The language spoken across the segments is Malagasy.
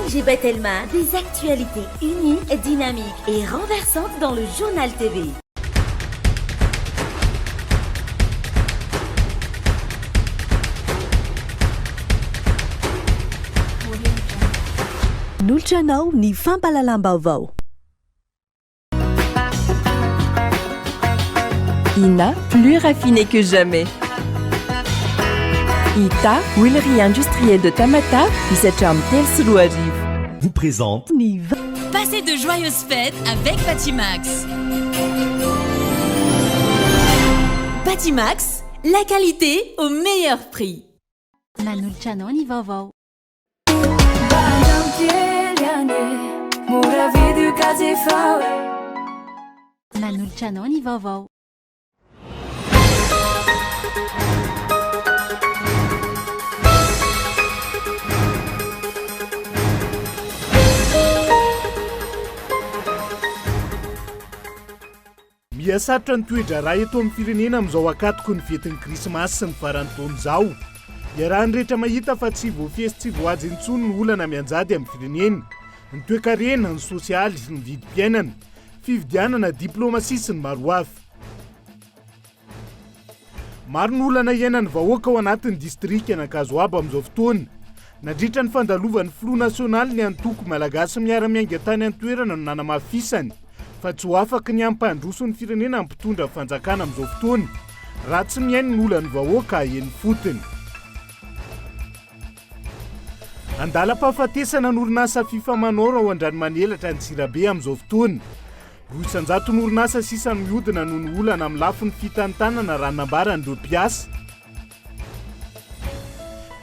Anne-Elisabeth Elma, des actualités uniques, dynamiques et renversantes dans le journal TV. Noltranao ny fampalalam-baovao. INA, plus raffiné que jamais. ITA, huilerie industrielle de Tamata, Isacham Telsuluajiv, vous présente Passez de joyeuses fêtes avec Batimax. Batimax, la qualité au meilleur prix. Noltranao ny vaovao. Noltranao ny vaovao. Miasatra ny toetra raha eto amin'ny firenena amin'izao akatoko ny fetin'ny krismasy sy ny farantaona izao. Iarahan'ny rehetra mahita fa tsy voafesy tsy voajo intsony ny olana mianjady amin'ny firenena. Ny toe-karena, ny sosialy, ny vidim-piainana, fividianana, diplomasia sy ny maro hafa. Maro ny olana iainan'ny vahoaka ao anatin'ny distrika Ankazoaba amin'izao fotoana. Nandritra ny fandalovan'ny Front National ny antoko malagasy miara-miainga tany an-toerana no nanamafisany. Fa tsy ho afaka ny ampandroso ny firenena ampitondra fanjakana amin'izao fotoana raha tsy mihaino ny olan'ny vahoaka aheny fotony. Andalam-pahafatesana n'orinasa FIFA Manora ao Andranomanelatra ny Tsirabe amin'izao fotoana. 200 n'orinasa sisa mihodina noho ny olana amin'ny lafin'ny fitantanana raha nambaran'ireo mpiasa.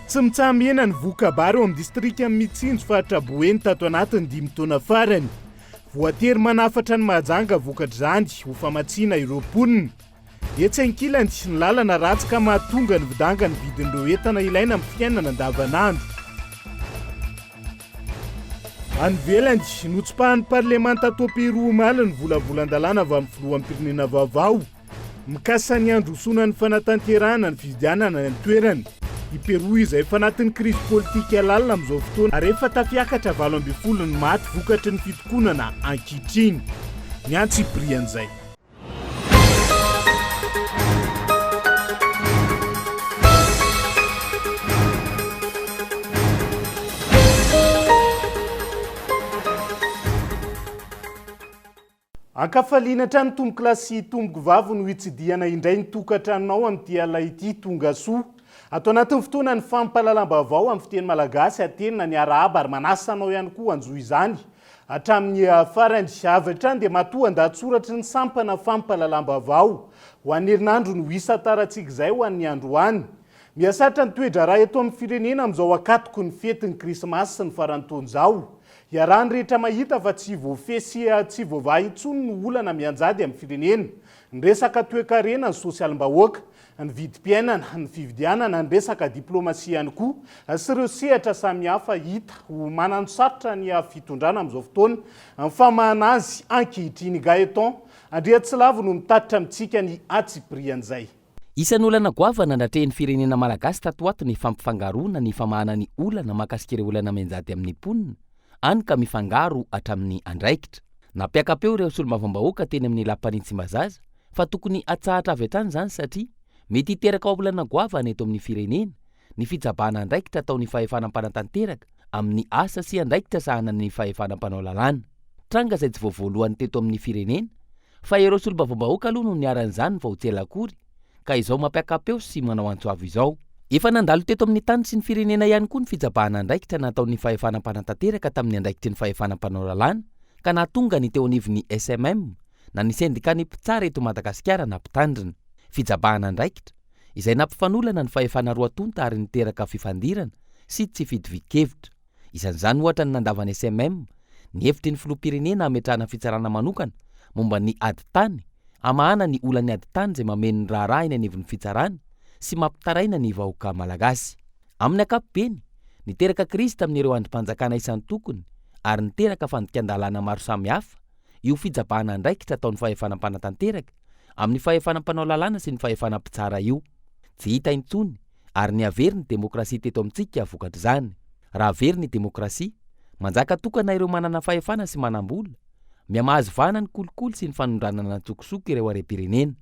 Tsy mitsahamena ny vokabary eo amin'ny distrika Mitsinjo faritra Boeny tato anatin'ny 5 taona farany. Voatery manafatra ny Mahajanga vokatr' ho famatsiana ireo mponina. Etsy ankilany ny lalana ratsy ka mahatonga ny vidanga ny vidin'ireo entana ilaina amin'ny fiainana andavanandro. Any ivelany notsopahan'ny parlemanta tao Peroa omaly ny volavolan-dalàna avy amin'ny filoham-pirenena vaovao mikasika ny androsona ny fanatanterahana ny fividianana ny toerana. I Peroa izay efa anatin'ny krizy politika lalina amin'izao fotoana ary efa tafiakatra 20 ny maty vokatry ny fitokonana ankehitriny. Miantsy prian'izay. Ankafaliana hatrany tomboky lasy tomboky vavy no hitsidiana indray ny tokantranonao amin'ity ala ity tonga soa. Ato anatin'ny fotoana ny fampalalam-baovao amin'ny fiteny malagasy atenina ny arahaba ary manasanao ihany koa anjoy izany. Hatramin'ny farany avatra dia matoa andatsoratra ny sampana fampalalam-baovao ho an'ny herinandro no isa-tarantsika izay ho an'ny androany. Miasatra ny toedra raha eto amin'ny firenena amin'izao akatoko ny fetin'ny krismasy sy ny farantaona izao. Iarahan'ny rehetra mahita fa tsy voafesy tsy voavaha intsony ny olana mianjady amin'ny firenena. Ny resaka toe-karena, ny sosialim-bahoaka, ny vidim-piainana, ny fividianana, ny resaka diplomasia ihany koa sy ireo sehatra samihafa hita ho manano sarotra ny fitondrana amin'izao fotoana amin'ny famahana azy ankehitriny Gaëtan Andriatsilavo no mitatitra amintsika ny atsiprian'izay. Isan'ny olana goavana nandratrehan'ny firenena malagasy tato ato ny fampifangaroana ny famahana ny olana mahakasika ireo olana mianjady amin'ny mponina. Any ka mifangaro hatramin'ny andraikitra. Nampiakapeo ireo solombavambahoaka teny amin'ny lapanintsimbazaza fa tokony atsahatra avy hatrany izany satria mety hiteraka olana goavana eto amin'ny firenena. Ny fitsabana andraikitra ataon'ny fahefanam-panatanteraka amin'ny asa sy andraikitra sahana ny fahefanam-panao lalàna. Tranga izay tsy voavoalohany teto amin'ny firenena fa ireo solombavambahoaka aloha no niaran'izany vao tsy ela akory ka izao mampiakapeo sy manao antsoavo izao. Efa nandalo teto amin'ny tany sy ny firenena ihany koa ny fitsabana andraikitra nataon'ny fahefanam-panatanteraka tamin'ny andraikitry ny fahefanam-panao lalàna ka nahatonga ny teo anivon'ny SMM na ny sendika ny mpitsara eto Madagasikara nampitandrina. Fitsabana andraikitra izay nampifanolana ny fahefana roatonta ary niteraka fifandirana sy tsy fidivikevitra. Isan'izany ohatra ny nandavan'ny SMM ny hevitry ny filoham-pirenena hametrahana fitsarana manokana momba ny adi-tany, amahana ny olan'ny adi-tany izay mameno ny raharaha eny anivon'ny fitsarana sy mampitaraina ny vahoaka malagasy. Amin'ny ankapobeny, niteraka krizy tamin'ireo andrim-panjakana isan'ny tokony ary niteraka fandikan-dalàna maro samihafa io fitsabana andraikitra ataon'ny fahefanam-panatanteraka amin'ny fahefanam-panao lalàna sy ny fahefanam-pitsara io. Tsy hita intsony ary ny avery ny demokrasia teto amintsika vokatr' izany. Raha avery ny demokrasia, manjaka tokana ireo manana fahefana sy manam-bola miamahazo vana ny kolikoly sy ny fanondranana tsokosoko ireo harem-pirenena.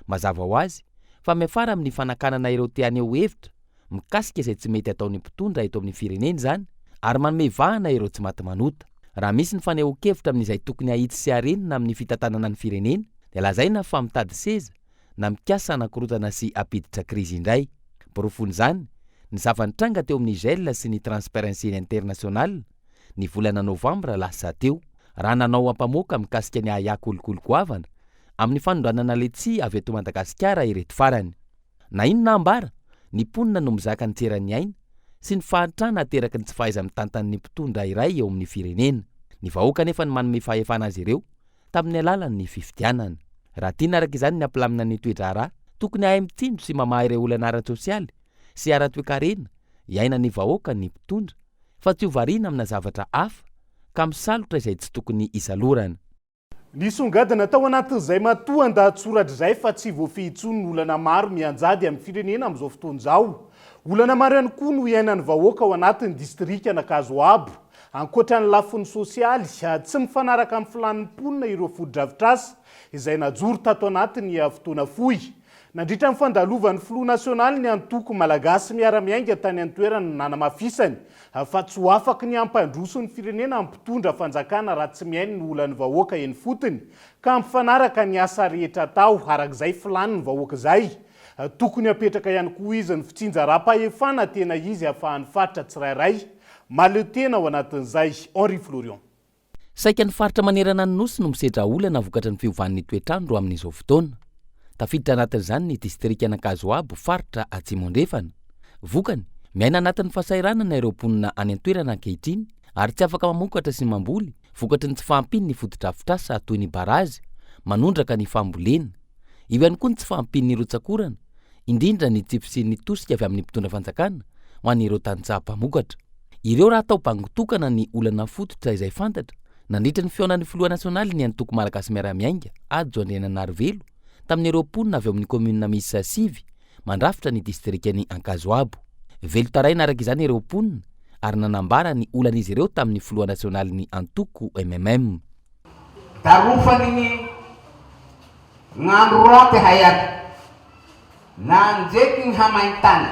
Mazava ho azy fa miafara amin'ny fanakanana ireo teaneo hevitra mikasika izay tsy mety ataon'ny mpitondra eto amin'ny firenena zany ary manome vahana ireo tsy maty manota. Raha misy ny fanehoan-kevitra amin'izay tokony hahitsy sy harenina amin'ny fitantanana ny firenena dia lazaina fa mitady seza na mikasa anakorotana sy apiditra krizy indray. Porofony zany ny zava-nitranga teo amin'ny GEL sy ny Transparency International ny volana Novambra lasa teo raha nanao ampamoaka mikasika ny aya kolikoly goavana amin'ny fanondranana letsia avy eto Madagasikara ireto farany. Na inona ambara ny mponina no mizaka ny tseran'ny aina sy ny fahantrana ateraky ny tsy fahaiza mitantan'ny mpitondra iray eo amin'ny firenena. Ny vahoaka nefa ny manome fahefana azy ireo tamin'ny alalan'ny fifidianana. Raha tiana araka izany ny ampilamina ny toedrara tokony ahay mitindro sy mamaha ireo olana ara-tsosialy sy ara-toekarena iaina ny vahoaka ny mpitondra fa tsy ho variana amina zavatra hafa ka misalotra izay tsy tokony isalorana. Ny songadina tao anatin'izay matoan-dahatsoratra izay fa tsy voafihitsony ny olana maro mianjady amin'ny firenena amin'izao fotoana izao. Olana maro ihany koa no iainan'ny vahoaka ao anatin'ny distrika Nakazoabo. Ankoatran'ny lafiny sosialy tsy mifanaraka amin'ny filan'ny mponina ireo foto-drafitrasa izay najoro tato anatin'ny fotoana fohy. Nandritra ny fandalovan'ny filoha nasionaly ny antoko malagasy miara-miainga tany an-toerana nanamafisany fa tsy ho afaky ny ampandroso ny firenena mpitondra fanjakana raha tsy miaino ny olan'ny vahoaka eny fotony ka mifanaraka ny asa rehetra atao arak'izay filan'ny vahoaka izay. Tokony apetraka ihany koa izy ny fitsinja ra-pahefana tena izy ahafahan'ny faritra tsirairay. Maleo tena ao anatin'izay Henri Florian. Saika ny faritra manerana ny nosy no misedra olana vokatra ny fiovan'ny toetrandro amin'izao fotoana. Tafiditra anatin'izany ny distrika Nakazoabo faritra Atsimo andrefana. Vokany miaina anatin'ny fasairanana ireo mponina any an-toerana ankehitriny ary tsy afaka mamokatra sy mamboly vokatry ny tsy fahampiany ny foto-drafitrasa toy ny barazy manondraka ny fambolena. Io ihany koa ny tsy fahampiany ny rotsakorana indrindra ny tsipisian'ny tosika avy amin'ny mpitondra fanjakana ho an'ireo tantsaha mpamokatra. Ireo raha atao bangotokana ny olana fototra izay fantatra nandritra ny fionan'ny filoha nasionaly ny antoko malagasy miara-miainga Ajo Andriananarivelo tamin'ireo mponina avy amin'ny komuna misy sivy mandrafitra ny distrikany Ankazoabo. Velo taraina araka izany ireo mponina ary nanambara ny olan'izy ireo tamin'ny filoha nasionaly ny antoko MMM. Darofany ng'andro raty hayat nanjeky ny hamaintany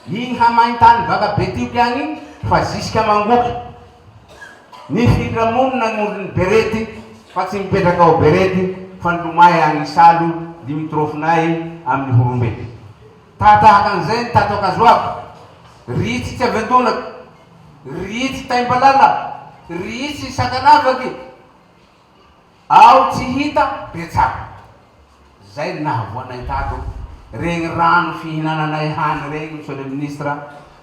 igny hamaintany baka betiky agny fa ziska mangoky ny fitramonina gn'olony berety fa tsy mipetraka ao berety fa ndomay agny salo Dimitrofonay amin'ny Horombe. Tahaka an'izay ny tato Akazoabo ritsy tsy avendonaky ritsy taimbalala ritsy sakanavaky ao tsy hita betsaka zay nahavoanay tato regny rano fihinananay hany regny monsieur le ministre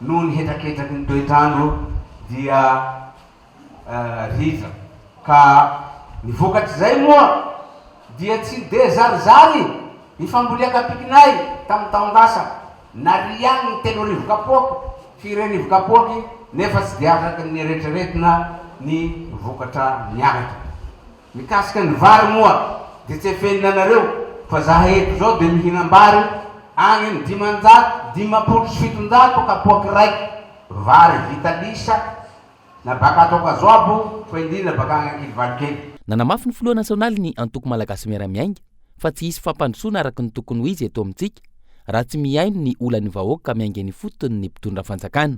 noho ny hetraketraky ny toetrandro dia ritra ka ny vokatry zay moa dia tsy de zarizary ny famboliaka-pikinay tamin'ny taon-dasa nariagny 3,000 kapoaky 4,000 kapoaky nefa tsy de afaky ny eretreretina ny vokatra miakatra. Mikasika ny vary moa de tsy efeninanareo fa zaha eto zao de mihinam-bary agny ny 500 kapoaky raiky vary vita lisa na baka ato Akazoabo fa indrindra baka agny Ankivalikely. Nanamafy ny filoha nasionaly ny antoko malagasy miara-miainga fa tsy hisy fampandrosoana araka ny tokony ho izy eto amintsika raha tsy miaino ny olan'ny vahoaka miainga ny fotony ny mpitondra fanjakana.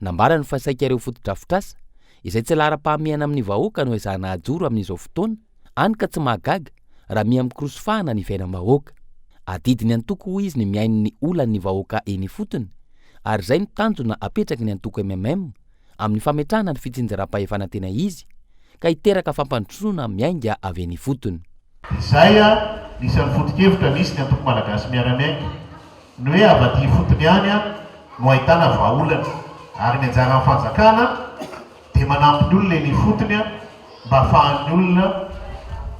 Nambara ny fasaika ireo foto-drafitrasa izay tsy lara-pahamihana amin'ny vahoaka no ezahana ajoro amin'izao fotoana any ka tsy mahagaga raha miha-mikorosofahana ny fiainam-bahoaka. Adidiny antoko ho izy ny miaino ny olan'ny vahoaka eny fotony ary zay no tanjona apetraky ny antoko MMM amin'ny fametrahana ny fitsinjaram-pahefana tena izy ka hiteraka fampandrosoana miainga avy eny fotony. Izay isan'ny foto-kevitra nisy ny antoko malagasy miara-miainga no hoe avaty fotony any no ahitana vahaolana ary ny anjara amin'ny fanjakana dia manampy ny olona eny fotony mba ahafahan'ny olona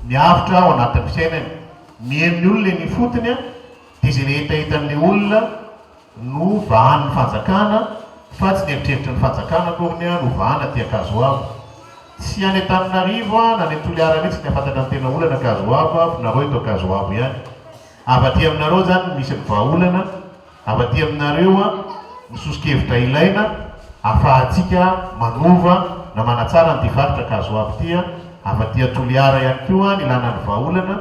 miavitra ao anatin'ny fiainany. Mihaino ny olona eny fotony dia izay rehetra hitan'ilay olona no vahan'ny fanjakana fa tsy ny eritreritra ny fanjakana korony no vahana ty Akazoabo. Tsy any Antananarivo na ny Toliara mihitsy ny afantatra ny tena olana Akazoabo fa nareo eto Akazoabo ihany. Avaty aminareo zany misy ny vahaolana, avaty aminareo ny sosokevitra ilaina ahafahantsika manova na manatsara ny divaritra ka azo aby tia avatia toliara ihany koa ny lana ny vahaolana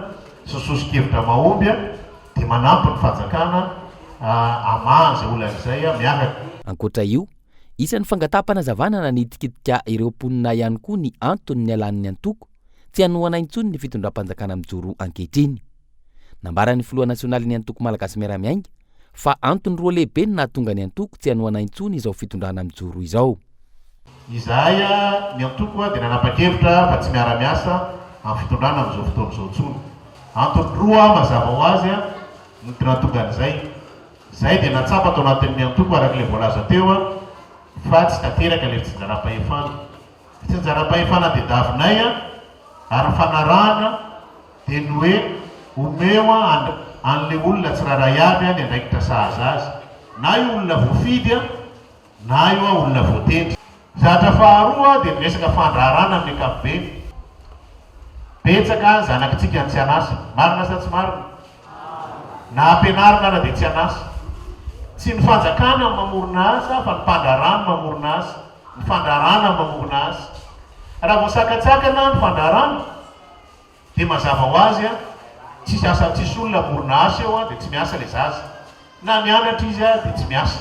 sososikevitra mahomby dia manampy ny fanjakana amahan'izay olana izay miaraka. Ankoatra io, isan'ny fangatapana zavanana nitikitika ireo mponina ihany koa ny antony ny alan'ny antoko tsy hanohana intsony ny fitondram-panjakana mijoro ankehitriny. Nambaran'ny filoha nasionaly ny antoko malagasy miaramiainga fa antony roa lehibe ny nahatonga ny antoko tsy hanohana intsony izao fitondrana mijoro izao. Izahay ny antoko dia nanapa-kevitra fa tsy miara-miasa amin'ny fitondrana amin'izao fotoana izao intsony. Antony roa mazava ho azy ny nahatonga an'izay. Izay dia natsapa tao anatin'ny antoko arak'ilay voalaza teo fa tsy tanteraka ilay fitsinjaram-pahefana. Fitsinjaram-pahefana dia davinay ary ny fanarahana dia ny hoe omeo an'ilay olona tsiraray avy ny andraikitra sahaza azy. Na io olona voafidy na io olona voatendry. Zatra faharoa dia resaka fandraharana amin'ny ankapobeny. Betsaka zanakitsika ny tsy anasa. Marina sa tsy marina? Na ampianarina ara dia tsy anasa. Tsy ny fanjakana mamorona asa fa ny mpandrarana mamorona asa. Ny fandrarana mamorona asa. Raha voasakatsakana ny fandrarana dia mazava ho azy tsisy asa tsisy olona mamorona asa eo dia tsy miasa ilay zaza. Na mianatra izy dia tsy miasa.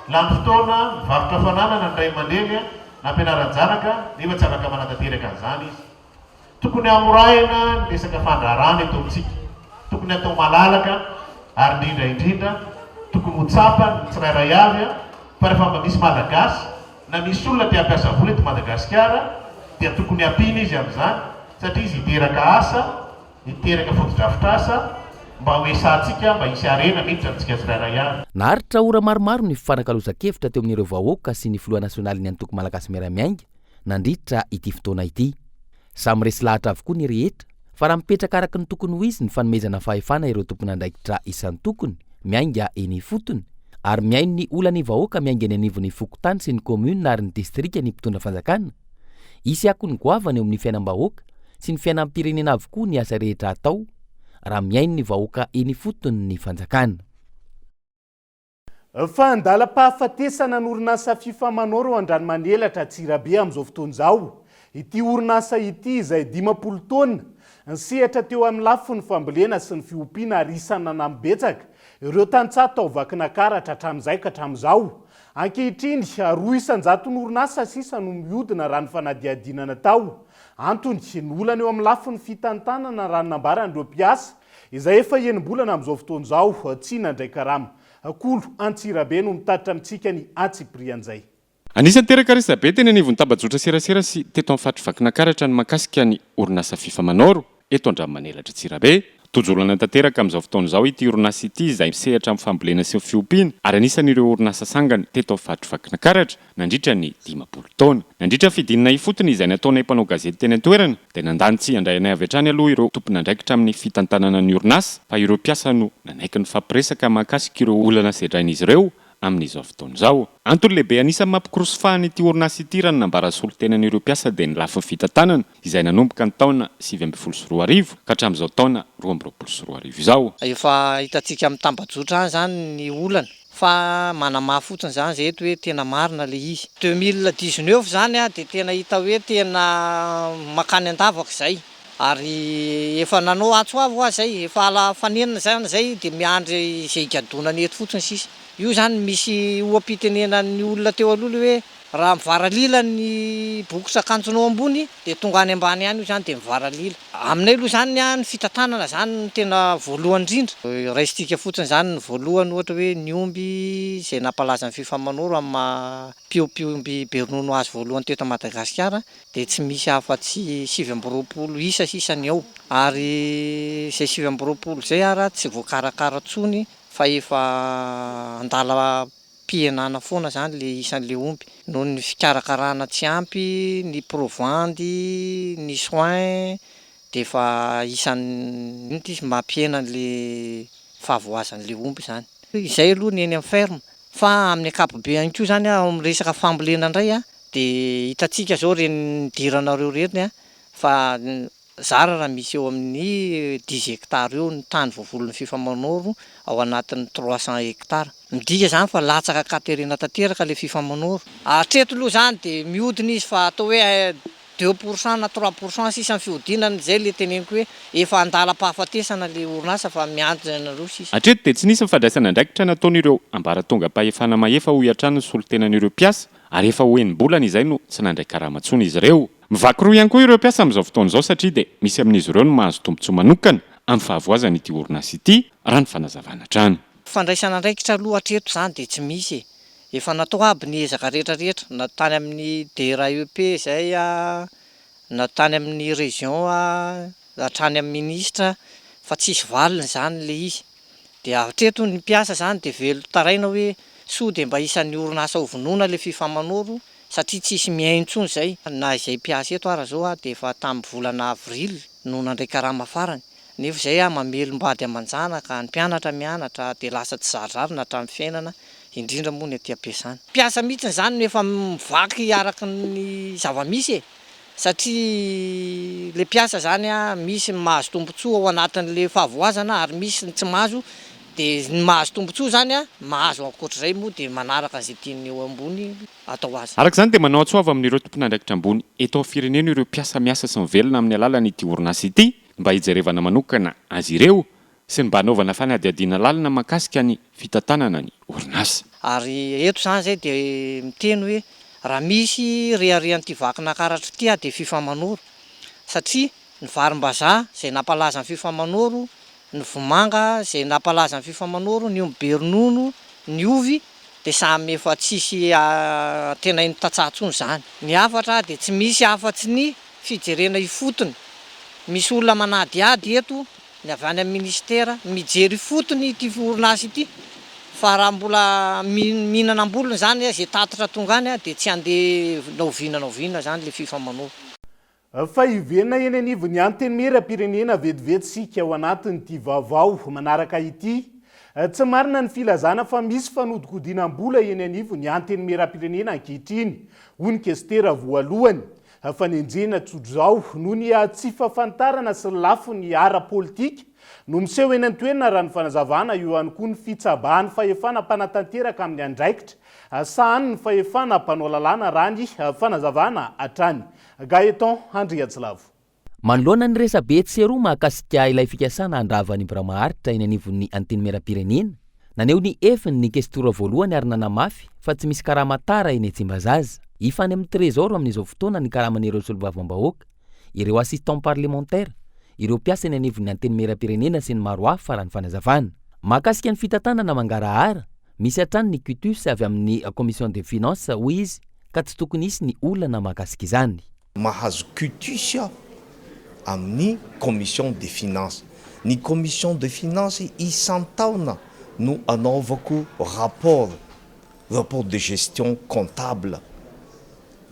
Lany fotoana mivarotra fananana ny ray aman-dreny na ampianaran-janaka nefa tsy afaka manatanteraka an'izany izy. Tokony amorahina ny resaka fandrarana eto amintsika. Tokony atao malalaka ary indrindra tokony ho tsapa ny tsirairay avy fa rehefa mba misy malagasy na misy olona tia hampiasa vola eto Madagasikara dia tokony ampiana izy amin'izany satria izy hiteraka asa, hiteraka fotodrafitr'asa mba hoe satsika mba hisy arena miditra amintsika tsirairay avy. Naharitra ora maromaro ny fifanakaloza-kevitra teo amin'ireo vahoaka sy ny filoha nasionaly ny antoko malagasy miaramiainga nandritra ity fotoana ity. Samy resy lahatra avokoa ny rehetra fa raha mipetraka araka ny tokony ho izy ny fanomezana fahefana ireo tompon'andraikitra isan'ny tokony miainga eny fotony ary miaino ny olany vahoaka miainga eny anivon'ny fokotany sy ny komuna ary ny distrika ny mpitondra fanjakana. Isy ako ny goavana eo amin'ny fiainam-bahoaka sy ny fiainam-pirenena avokoa ny asa rehetra atao raha miaino ny vahoaka eny fotony ny fanjakana. Fandalam-pahafatesana ny orinasa fifamanoro eo Andranomanelatra Antsirabe amin'izao fotoana izao. Ity orinasa ity izay 20 taona nisehatra teo amin'ny lafiny fambolena sy ny fiompiana ary isana namibetsaka ireo tantsaha tao vakina karatra hatramin'izay ka hatramin'izao. Ankehitriny 200 ny orinasa sisa no mihodina raha ny fanadihadinana tao. Antony ny olana eo amin'ny lafiny fitantanana raha nambaran'ireo mpiasa izay efa enim-bolana amin'izao fotoana izao tsy nandraika rama. Kolo Antsirabe no mitatitra amintsika ny Antsiprian'izay. Anisan'ny teraka resabe teny anivon'ny tabajotra serasera sy teto amin'ny fatry vakina karatra ny mahakasika ny orinasa fifamanoro eto Andranomanelatra Antsirabe. Tojolana tanteraka amin'izao fotoana izao ity orinasa ity izay misehatra amin'ny fambolena sy ny fiompiana ary anisan'ireo orinasa sangany teto amin'ny fatry vakina karatra nandritra ny 20 taona. Nandritra fidinina ifotony izay nataonay mpanao gazety teny an-toerana dia nandany tsy handrayanay avy hatrany aloha ireo tompon'andraikitra amin'ny fitantanana ny orinasa fa ireo mpiasa no nanaiky ny fampiresaka mahakasika ireo olana sedrain'izy ireo amin'izao fotoana izao. Antony lehibe anisan'ny mampikorosofahan' ity orinasa ity raha nambara solon-tenan'ireo mpiasa dia ny lafiny fitantanana izay nanomboka ny taona 2024 ka hatramin'izao taona 2022 izao. Efa hitantsika amin'ny tambajotra zany ny olana fa manamaha fotsiny zany zay eto hoe tena marina le izy. 2019 zany dia tena hita hoe tena makany andavaka izay ary efa nanao atsoavo ho azy zay efa ala fanenina zany zay dia miandry izay gadonany eto fotsiny sisa. Io zany misy oam-pitenenan'ny olona teo aloha hoe raha mivaralila ny bokotra akanjonao ambony dia tonga any ambany ihany io zany dia mivaralila. Aminay aloha zany ny fitantanana zany ny tena voalohany indrindra. Raisitsika fotsiny zany ny voalohany ohatra hoe ny omby izay nampalaza ny fifamanoro amin'ny piomby bernonoise voalohany teto Madagasikara dia tsy misy afa-tsy 720 isa sisany eo ary izay 720 zay ara tsy voakarakara tsony fa efa andala pihenana foana zany le isan'le omby noho ny fikarakarana tsy ampy ny provandy ny soin dia efa isan'ny mampihenan'le fahavoazan'le omby zany. Izay aloha ny eny amin'ny ferme fa amin'ny akapobe ihany koa zany amin'ny resaka fambolena indray dia hitantsika zao reny diranareo reny fa zara raha misy eo amin'ny 10 hectare eo ny tany voavolon'ny fifamanoro ao anatin'ny 300 hectare. midika zany fa latsaka katerina tanteraka le fifamanoro. Hatreto aloha zany dia mihodina izy fa atao hoe 2% na 3% sisa ny fihodinany zay le teneniko hoe efa andalam-pahafatesana le orinasa fa mianjana sisa. Hatreto dia tsy nisy nyfandraisana andraikitra nataon'ireo ambaratonga mpahefana mahefa ho hiatrano ny solotenan'ireo mpiasa ary efa ho enimbolana izay no tsy nandray karamatsony izy ireo. Mivaky roa ihany koa ireo mpiasa amin'izao fotoana izao satria dia misy amin'izy ireo no mahazo tombontsoa manokana amin'ny fahavoazana ity orinasa ity raha ny fanazavana trano. Fandraisana andraikitra aloha hatreto zany dia tsy misy. Efa natao aby ny ezaka rehetrarehetra, na tany amin'ny DRAEP zay na tany amin'ny région hatrany amin'ny ministre fa tsisy valiny zany le izy. Dia hatreto ny mpiasa zany dia velo taraina hoe sao dia mba isan'ny orinasa ho vonoina le fifamanoro satria tsisy miaino intsony zay. Na izay mpiasa eto ara zao dia efa tamin'ny volana avril no nandray karama farany. Nefa zay mamelombady amanjana ka ny mpianatra mianatra dia lasa tsy zarizarina hatramin'ny fiainana indrindra moa ny aty am-piasana. Mpiasa mihitsy zany no efa mivaky araka ny zava-misy satria le mpiasa zany misy mahazo tombontsoa ao anatin'le fahavoazana ary misy ny tsy mahazo. Dia ny mahazo tombontsoa zany mahazo ankoatr'izay moa dia manaraka izay tiany eo ambony atao azy. Araka izany dia manao antsoava amin'ireo tompon'andraikitra ambony eto amin'ny firenena ireo mpiasa miasa sy mivelona amin'ny alalan'ity orinasa ity mba hijerevana manokana azy ireo sy mba hanaovana fanadihadiana lalina mahakasika ny fitantanana ny orinasa. Ary eto zany zay dia miteny hoe raha misy reharehan'ity vakina karatra ity dia fifamanoro satria ny varim-bazaha izay nampalaza ny fifamanoro, ny vomanga izay nampalaza ny fifamanoro, ny omby-beronono, ny ovy dia samy efa tsisy tena iny tatsatsony zany. Ny hafatra dia tsy misy afa-tsy ny fijerena ifotony. Misy olona manadiady eto ny avy any amin'ny ministera mijery fotony ity orinasa ity fa raha mbola mihinana ambolony zany izay tatitra tonga any dia tsy andeha naovinana zany le fifamanoro. Fa ivena eny anivony anteny mera-pirenena vetivetsika ao anatin'ity vaovao manaraka ity. Tsy marina ny filazana fa misy fanodikodinam-bola eny anivony anteny mera-pirenena ankehitriny. Hoy ny kestera voalohany. Fanenjena tsotro zao noho ny tsy fahafantarana sy lafo ny ara-politika no miseho eny an-toerana raha ny fanazavana eo ihany koa ny fitsabahan'ny fahefana mpanatanteraka amin'ny andraikitra sahany ny fahefana mpanao lalàna raha ny fanazavana hatrany. Gaeton Andriatsilavo. Manoloana ny resabe tseroa mahakasika ilay fikasana andravany Ibrahimaharitrra eny anivon'ny anteny mera-pirenena. Naneo ny efiny ny kestora voalohany ary nanamafy fa tsy misy karamatara eny Tsimbazaza. Ifany amin'ny trésor amin'izao fotoana ny karaman'ireo solovavam-bahoaka, ireo assistant parlementaire, ireo mpiasa eny anivon'ny anteny mera-pirenena sy ny maro hafa raha ny fanazavana. Mahakasika ny fitantanana mangarahara, misy hatrany ny cutus avy amin'ny commission des finances hoy izy ka tsy tokony isy ny olana mahakasika izany. Mahazo cutus amin'ny commission des finances. Ny commission des finances isan-taona no anaovako rapport de gestion comptable.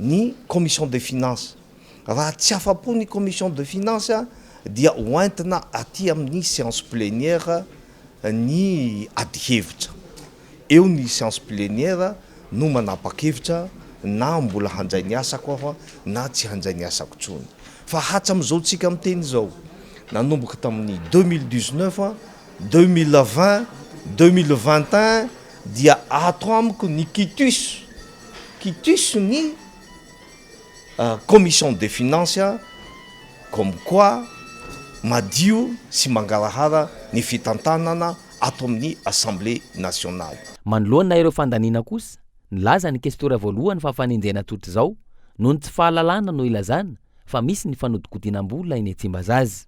Ny commission des finances raha tsy afa-po ny commission des finances dia hoentina aty amin'ny séance plénière ny adihevitra. Eo ny séance plénière no manapa-kevitra na mbola handray ny asako aho na tsy handray ny asako tsony. Fa hatram'izao tsika amin'ny teny zao nanomboka tamin'ny 2019, 2020, 2021 dia atao amiko ny quitus ny commission des finances comme quoi madio sy mangarahara ny fitantanana ato amin'ny assemblée nationale. Manoloana ireo fandaniana kosa nilaza ny kestora voalohany fa fanenjena tsotra zao noho ny tsy fahalalana no ilazana fa misy ny fanodikodinam-bola eny Tsimbazaza.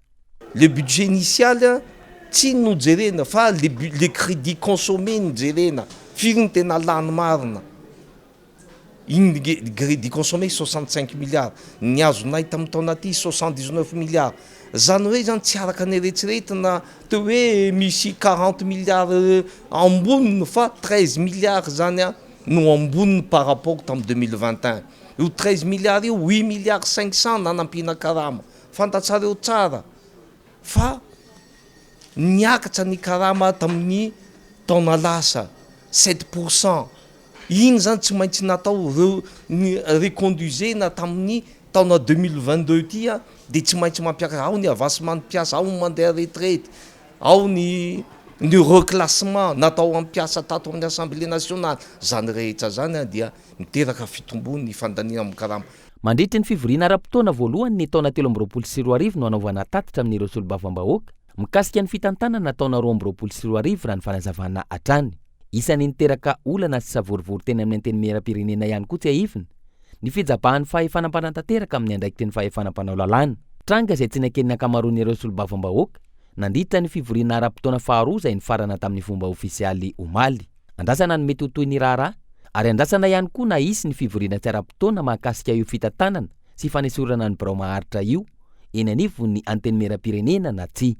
Le budget initial tsy nojerena fa le crédit consommé nojerena firy ny tena lany marina. Iny crédit consommé 65 milliards, ny azonay tamin'ny taona ty 79 milliards. Zany hoe zany tsy araka ny eritreretina te hoe misy 40 milliards amboniny fa 13 milliards zany no amboniny par rapport tamin'ny 2021. Io 13 milliards io 8 milliards 500 nanampina karama. Fantatsareo tsara fa niakatra ny karama tamin'ny taona lasa 7%. Iny zany tsy maintsy natao reconduisena tamin'ny taona 2022 tia dia tsy maintsy mampiakatra ao ny avancement mpiasa, ao ny mandeha retraite, ao ny ny reclassement natao ampiasa tato amin'ny assemblée nationale zany rehetra zany dia miteraka fitombony ny fandaniana amin'ny karama. Mandritra ny fivoriana ara-potoana voalohany ny taona 2024 no anaovana tatitra amin'ireo solombavambahoaka mikasika ny fitantanana taona 2024 raha ny fanazavana hatrany. Isany niteraka olana sy savorivory teny amin'ny anteny miera-pirenena ihany koa tsy ahifina ny fijabahan'ny fahefanam-panantanteraka amin'ny andraikitry ny fahefanam-panao lalàna. Tranga izay tsy naken'ny ankamaroan'ireo solombavambahoaka nandritra ny fivoriana ara-potoana faharoa izay nifarana tamin'ny fomba ofisialy omaly. Andrasana ny mety ho toy ny raharaha ary andrasana ihany koa na isy ny fivoriana tsy ara-potoana mahakasika io fitantanana sy fanesorana ny birao maharitra io eny anivon'ny anteny miera-pirenena na tsy.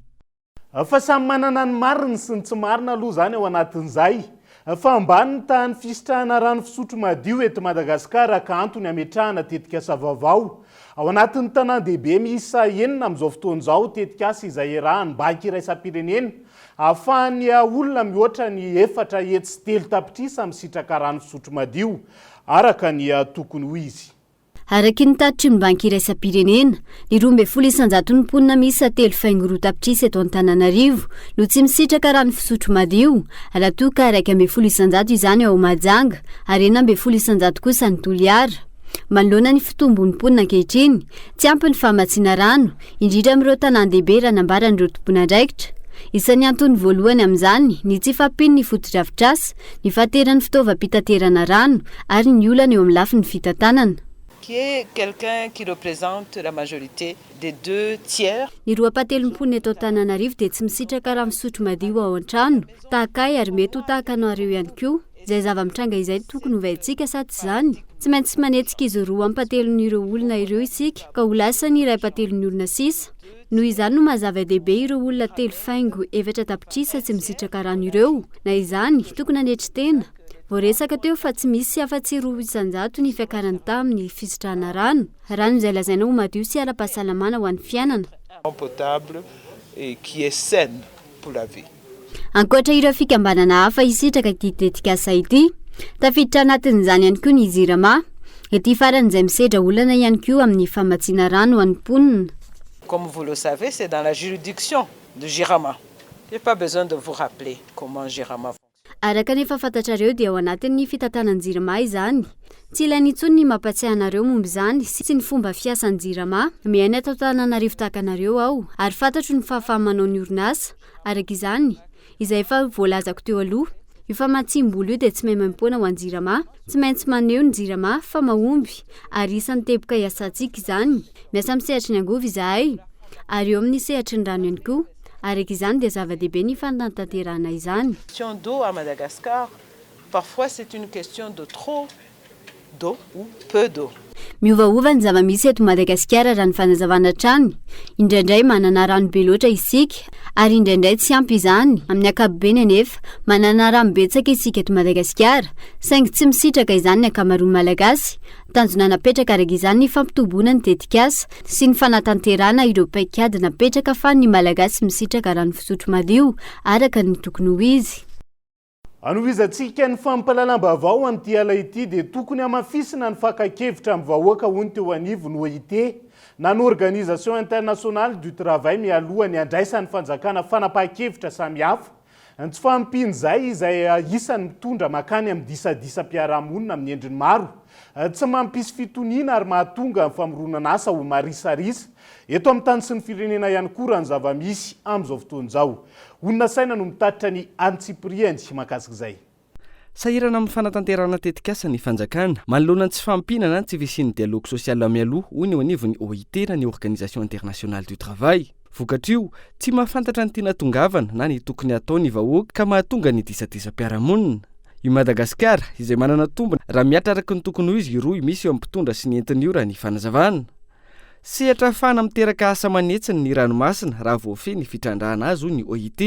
Fa samy manana ny mariny sy ny tsy marina aloha zany ao anatin'izay. Fa ambany ny tahany fisitrahana rano fisotro madio eto Madagasikara ka antony ametrahana tetikasa vaovao. Ao anatin'ny tanan-dehibe miisa 9 amin'izao fotoan'izao tetikasa izay iarahany banky iraisam-pirenena ahafahany olona mihoatra ny 4 hetsy sy 3 tapitrisa misitraka rano fisotro madio araka ny tokony ho izy. Araky ny tatitry ny banky iraisam-pirenena, ny 12 isanjato ny mponina miisa 3.2 tapitrisa eto Antananarivo no tsy misitraka rano fisotro madio, raha toa ka 1.10 isanjato izany ao Mahajanga ary 9.10 isanjato kosa ny Toliara. Manoloana ny fitombon'ny mponina ankehitriny, tsy ampy ny famatsiana rano, indrindra amin'ireo tanan-dehibe raha nambaran'ireo tompon'andraikitra. Isan'ny antony voalohany amin'izany ny tsy fampiny ny foto-drafitrasa, ny fahateran'ny fitaovam-pitaterana rano ary ny olana eo amin'ny lafin'ny fitantanana. Qui est quelqu'un qui représente la majorité des 2 tiers. Ny 2/3 eto Antananarivo dia tsy misitraka rano fisotro madio ao an-trano, tahakay ary mety ho tahaka anareo ihany koa. Izay zava-mitranga izay tokony hovaintsika sa tsy izany? Tsy maintsy manetsika izy roa ampatelon'ireo olona ireo isika ka ho lasa ny iray patelon'ny olona sisa. Noho izany no mazava dehibe ireo olona 3.4 tapitrisa tsy misitraka rano ireo. Na izany tokony anetry tena. Voaresaka teo fa tsy misy afa-tsy 2 isanjato ny fiakarany tamin'ny fisitrahana rano izay lazaina ho madio sy ara-pahasalamana ho an'ny fiainana. Potable et qui est saine pour la vie. Ankoatra ireo fikambanana hafa isitraka ity tetikasa ity, tafiditra anatin'izany ihany koa ny Zirama, ity faran'izay misedra olana ihany koa amin'ny famatsiana rano ho an'ny mponina. Comme vous le savez, c'est dans la juridiction de Girama. Il n'y a pas besoin de vous rappeler comment Girama fonctionne. Araka nefa fantatrareo dia ao anatin'ny fitantanan'ny Jirama izany. Tsy ilainy intsony ny mampatsiahy anareo momba izany sy ny fomba fiasan'ny Jirama. Miaina atao Antananarivo tahaka anareo ao ary fantatro ny fahafahamanao ny orinasa. Araka izany, izay efa voalazako teo aloha, io famatsim-bolo io dia tsy maimam-poana ho an'ny Jirama. Tsy maintsy maneho ny Jirama fa mahomby ary isan'ny teboka iasantsika izany. Miasa amin'ny sehatry ny angovo izahay ary eo amin'ny sehatry ny rano ihany koa. Araka izany dia zava-dehibe ny fanatanterahana izany. Question d'eau à Madagascar, parfois c'est une question de trop d'eau ou peu d'eau. Miovaova ny zava-misy eto Madagasikara raha ny fanazavana trany. Indraindray manana rano be loatra isika ary indraindray tsy ampy izany. Amin'ny ankapobeny anefa manana rano betsaka isika eto Madagasikara, saingy tsy misitraka izany ny ankamaroan'ny malagasy. Tanjona napetraka araka izany ny fampitombona ny tetikasa sy ny fanatanterahana ireo paikady napetraka fa ny malagasy misitraka rano fisotro madio araka ny tokony ho izy. Anovizatsika ny fampalalam-baovao amin'ity ala ity dia tokony hamafisina ny fakakevitra amin'ny vahoaka hono teo anivony OIT na ny Organisation Internationale du Travail mialoha ny andraisan'ny fanjakana fanapahan-kevitra samihafa. Tsy fahampian'izay izay isan'ny mitondra makany amin'ny disadisa-piarahamonina amin'ny endriny maro. Tsy mampisy fitoniana ary mahatonga ny famoronana asa ho marisarisa. Eto amin'ny tany sy ny firenena ihany koa raha ny zava-misy amin'izao fotoan'izao. Olona saina no mitatitra ny Antsiprieny makasika izay. Sahirana amin'ny fanatanterahana tetikasa ny fanjakana, manoloana tsy fampinana tsy visian'ny dialogue social mialoha hoy ny anivon'ny OIT na ny Organisation Internationale du Travail. Vokatr'io, tsy mahafantatra ny tiana tongavana na ny tokony ataony vahoaka ka mahatonga ny disadisa-piarahamonina. I Madagasikara, izay manana tombony raha miatra araka ny tokony ho izy roy misy eo amin'ny mpitondra sy ny entiny io raha ny fanazavana. Sehatra ahafahana miteraka asa manetsiny ny ranomasina raha voafehy ny fitrandrahana azy hoy ny OIT,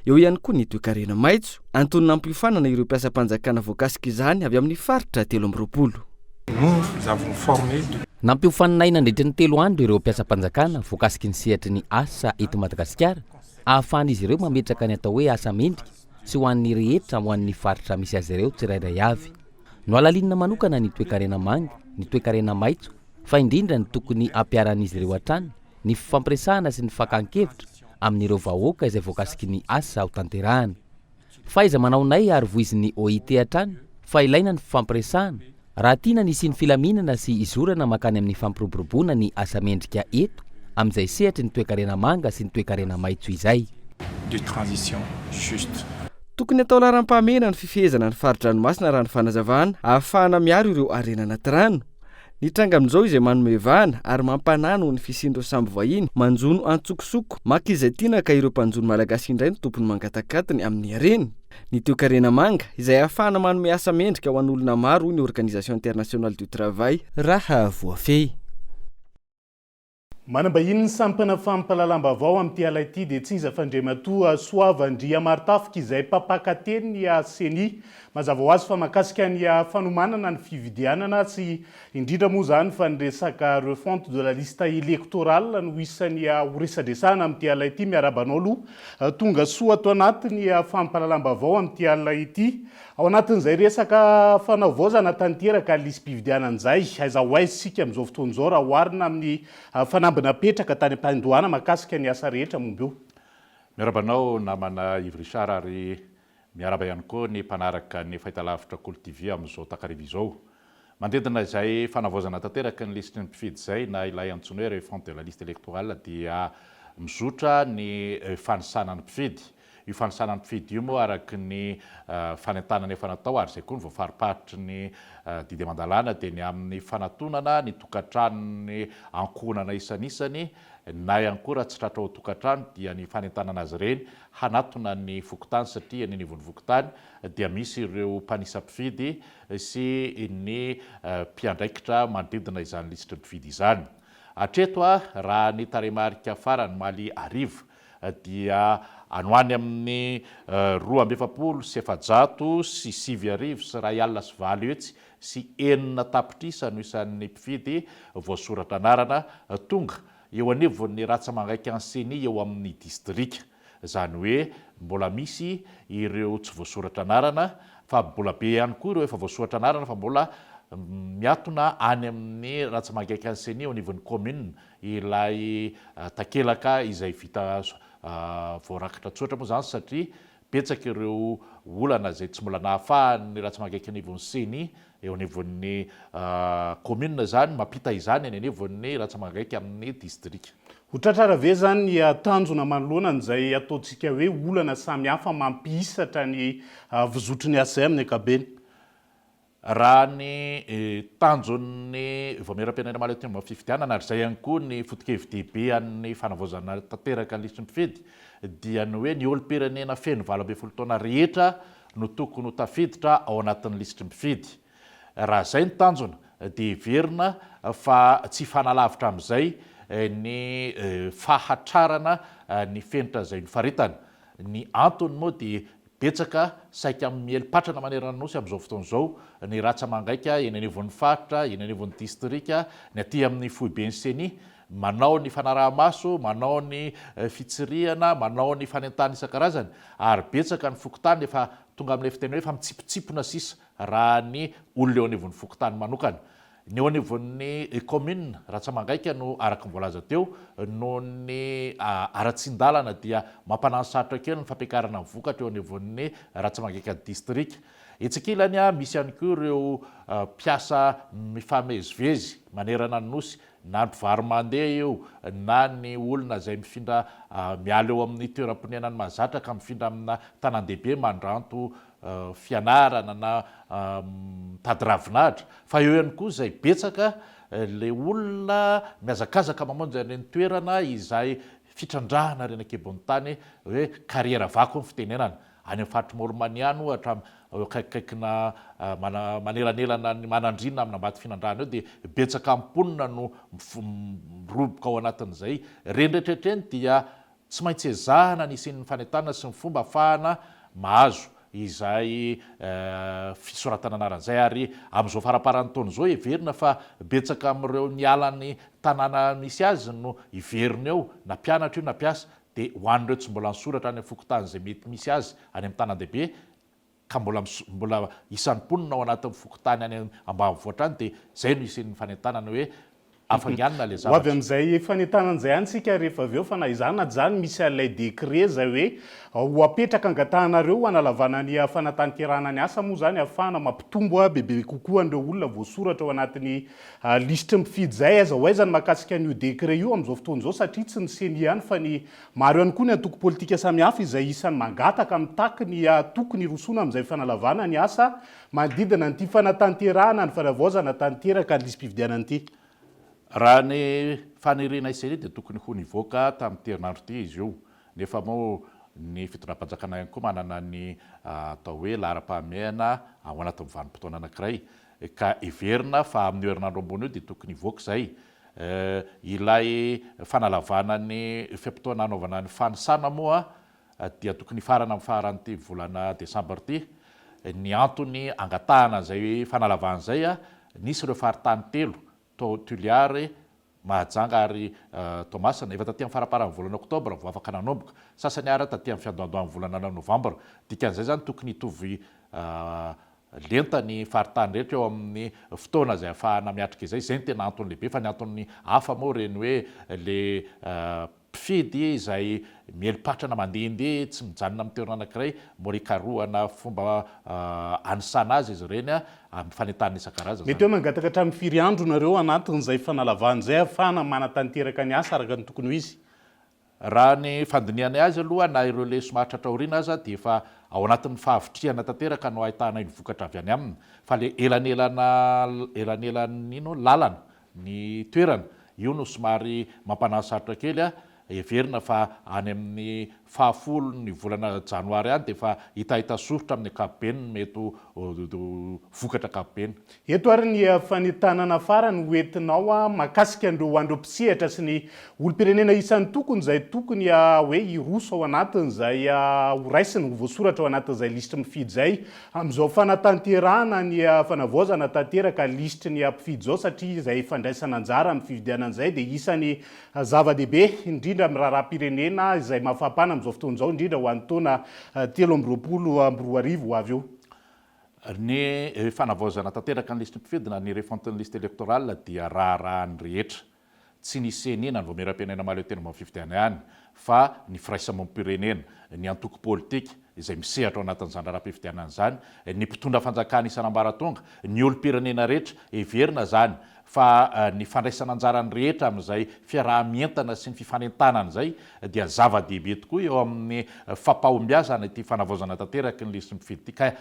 eo ihany koa ny toe-karena maitso, antonina ampiofanana ireo mpiasa-panjakana voakasika izany avy amin'ny faritra 320. Nampiofanana nandritra ny 3 andro ireo mpiasa-panjakana voakasiky ny sehatry ny asa eto Madagasikara, ahafahan'izy ireo mametraka ny atao hoe asa mendrika sy ho an'ny rehetra ho an'ny faritra misy azy ireo tsirairay avy. No alalinina manokana ny toe-karena manga, ny toe-karena maitso, fa indrindra ny tokony ampiaran'izy ireo hatrany ny fifampiresahana sy ny fakan-kevitra amin'ireo vahoaka izay voakasiky ny asa ho tanterahana. Faiza manaonay ary voizin'ny OIT hatrany fa ilaina ny fifampiresahana raha tiana ny siny filaminana sy izorana makany amin'ny fampiroboroboana ny asa mendrika eto amin'izay sehatry ny toe-karena manga sy ny toe-karena maitso izay. De transition juste. Tokony atao laharam-pahamena ny fifehezana ny faridranomasina raha ny fanazavana ahafahana miaro ireo arena anaty rano. Ny tranga amin'izao izay manome vahana ary mampanano ny fisindro samby vahiny manjono antsokosoko maka izay tiana ka ireo mpanjono malagasy indray ny tompony mangatakatiny amin'ny areny. Ny toe-karena manga izay ahafahana manome asa mendrika ho an'olona maro ny Organisation Internationale du Travail raha voafehy. Manambahiny ny sampana fampalalam-baovao amin'ity ala ity dia tsy iza fandriamatoa Soavandria Martafika izay mpapakateny ny CENI mazava ho azy fa mahakasika ny fanomanana ny fividianana sy indrindra moa zany fa ny resaka refonte de la liste électorale no isan'ny horesadresahana amin'ity ala ity miarabanao tonga soa ato anatiny fampalalam-baovao amin'ity ala ity. Ao anatin'izay resaka fanavaozana tanteraka listim-pividianan'izay aiza ho aiza sika amin'izao fotoan'izao raha oharina amin'ny fanambina petraka tany am-pandohana mahakasika ny asa rehetra momba io. Miarabanao namana Ivry Richard ary miaraba ihany koa ny mpanaraka ny fahitalavitra Kolo TV amin'izao takariva izao. Mandedina izay fanavaozana tanteraka ny listy mpifidy izay na ilay antsoina hoe refonte de la liste électorale dia mizotra ny fanisana ny mpifidy. Io fanisana ny mpifidy io moa araky ny fanentanana efa natao ary izay koa ny voafaripahitry ny didy aman-dalàna dia ny amin'ny fanatonana ny tokantranony ankonana isanisany na ihany koa raha tsy tratra ao tokantrano dia ny fanentanana azy ireny hanatona ny vokotany satria ny nivon'ny vokotany dia misy ireo mpanisam-pifidy sy ny mpiandraikitra manodidina izany lisitry mpifidy izany. Hatreto raha ny tarehimarika farany maly arivo dia anoany amin'ny 2,700 sy 7,000 sy 2,700 hetsy sy 9 tapitrisa no isan'ny mpifidy voasoratra anarana tonga eo anivon'ny ratsamangaiky any CENI eo amin'ny distrika. Zany hoe mbola misy ireo tsy voasoratra anarana fa mbola be ihany koa ireo efa voasoratra anarana fa mbola miatona any amin'ny ratsamangaiky any CENI eo anivon'ny commune ilay takelaka izay vita voarakitra tsotra moa zany satria betsaka ireo olana izay tsy mbola nahafahan'ny ratsamangaiky anivon'ny CENI eo anivon'ny commune zany mampita izany any anivon'ny ratsamangaiky amin'ny distrika. Ho tratrara ve zany ny tanjona manoloana izay ataontsika hoe olana samihafa mampisatra ny vozotry ny asa amin'ny ankabeny? Raha ny tanjon'ny voameram-pianarana malagasy fifidianana ary izay ihany koa ny foto-kevin-dehibe amin'ny fanavaozana tanteraka ny lisitry mpifidy dia ny hoe ny olo-pirenena feno 20 taona rehetra no tokony ho tafiditra ao anatin'ny lisitry mpifidy. Raha izay ny tanjona dia heverina fa tsy fanalavitra amin'izay ny fahatrarana ny fenitra izay nofaritana. Ny antony moa dia betsaka saika amin'ny mielipatrana maneran'nosy amin'izao fotoan'izao ny ratsamangaika eny anivon'ny faritra, eny anivon'ny distrika, ny aty amin'ny foiben'ny CENI manao ny fanaraha-maso, manao ny fitsirihana, manao ny fanentana isan-karazany ary betsaka ny fokotany efa tonga amin'ilay fiteny hoe fa mitsipitsipona sisa raha ny olona eo anivon'ny fokotany manokana. Ny eo anivon'ny commune ratsamangaika no araka mivolaza teo no ny aratsin-dalana dia mampanano sarotra kely ny fampiakarana ny vokatra eo anivon'ny ratsamangaika distrika. Etsakilany misy ihany koa ireo mpiasa mifamezivezy manerana ny nosy na mpivary mandeha eo na ny olona izay mifindra miala eo amin'ny toeram-ponenany mahazatra ka mifindra amina tanan-dehibe mandranto fianarana na tady ravinahitra fa eo ihany koa izay betsaka le olona miazakazaka mamonjy reny toerana izay fitrandrahana reny ankebon'ny tany hoe kariera vako ny fitenenana any amin'ny faritry Moromaniano ohatra akaikina manelanelana ny manandrina amin'ny ambady finandrahana eo dia betsaka amponina no miroboka ao anatin'izay. Reny rehetraretreny dia tsy maintsy ezahana ny isin'ny fanentanana sy ny fomba ahafahana mahazo izay fisoratana anaran'izay ary amin'izao faraparan'ny taona izao heverina fa betsaka amin'ireo nialan'ny tanàna misy azy no hiverina eo na mpianatra io na mpiasa dia ho an'ireo tsy mbola nisoratra any amin'ny fokotany izay mety misy azy any amin'ny tanan-dehibe ka mbola isan'ny mponina ao anatin'ny fokotany any ambanivohitra any dia izay no isin'ny fanentanana hoe afangianina le ho avy amin'izay fanentanan'izay any sika rehefa avy eo fa na izany zany misy an'ilay décret zay hoe ho apetraka angatahanareo analavana ny fanatanterahana ny asa moa zany ahafahana mampitombo bebe kokoa an'ireo olona voasoratra ao anatin'ny listre mifidy zay aiza ho aizany mahakasika an'io décret io amin'izao fotoan'izao satria tsy ny seny ihany fa ny maro ihany koa ny antoko politika samihafa izay isany mangataka mitaky ny tokony rosona amin'izay fanalavana ny asa manodidina nyity fanatanterahana ny fanavaozana tanteraka ny lisy-pividianana ity. Raha ny fanerena iseny dia tokony ho nivoaka tamin'ny terinandro ity izy io nefa moa ny fitondram-panjakana ihany koa manana ny atao hoe laharam-pahamehana ao anatin'ny vanim-potoana anankiray ka iverina fa amin'ny herinandro ambony io dia tokony hivoaka izay ilay fanalavana ny fiam-potoana anaovana ny fanisana moa dia tokony farana amin'ny faran'ity volana desambra ity ny antony angatahana izay fanalavana izay nisy ireo faritany telo Tuliary Mahajanga ary Tomasana efa taty amin'ny faraparan'ny volana oktobra vao afaka nanomboka sasany ary taty amin'ny fiandohandohan'ny volana novambra dikan'izay zany tokony hitovy lenta ny faritany rehetra eo amin'ny fotoana izay ahafahana miatrika izay zay ny tena antony lehibe fa ny antony hafa moa reny hoe le mpifidy izay mielipatrana mandehandeha tsy mijanona amin'ny toerana anankiray mora hikarohana fomba anisana azy izy ireny amin'ny fanentanana isan-karazany. Mety hoe mangataka hatramin'ny firy andro nareo anatin'izay fanalavana izay ahafahana manatanteraka ny asa araka ny tokony ho izy. Raha ny fandiniany azy aloha na ireo le somatra traoriana aza dia efa ao anatin'ny fahavitriana tanteraka no ahitana iny vokatra avy any aminy fa le elanelan'ny lalana ny toerana io no somary mampanasarotra kely everina fa any amin'ny fahafolo ny volana janoary any dia efa hitahita sorotra amin'ny ankapobeny mety vokatra ankapobeny. Eto ary ny fanentanana farany hoentinao mahakasika an'ireo mpisehatra sy ny olom-pirenena isan'ny tokony izay tokony hoe iroso ao anatin'izay horaisiny ho voasoratra ao anatin'izay listre mifidy izay amin'izao fanatanterahana ny fanavaozana tanteraka listre ny mpifidy izao satria izay fandraisana anjara amin'ny fividianan'izay dia isany zava-dehibe indrindra amin'ny raharam-pirenena izay mahafampana amin'izao fotoan'izao indrindra ho an'ny taona 2024 ho avy eo. Ny fanavaozana tanteraka ny listre mpifidina ny refontin'ny liste électorale dia raharahany rehetra tsy ny senina ny voameram-pirenena mahaleo tena mafividiana ihany fa ny firaisamoam-pirenena ny antoko politika izay misehatra ao anatin'izany raharam-pividianana izany ny mpitondra fanjakana isan'ambaratonga ny olo-pirenena rehetra everina zany fa ny fandraisana anjarany rehetra amin'izay fiaraha-mientana sy ny fifanentanana izay dia zava-dehibe tokoa eo amin'ny fampahombiazana ity fanavaozana tanteraka ny listre mifidy ity ka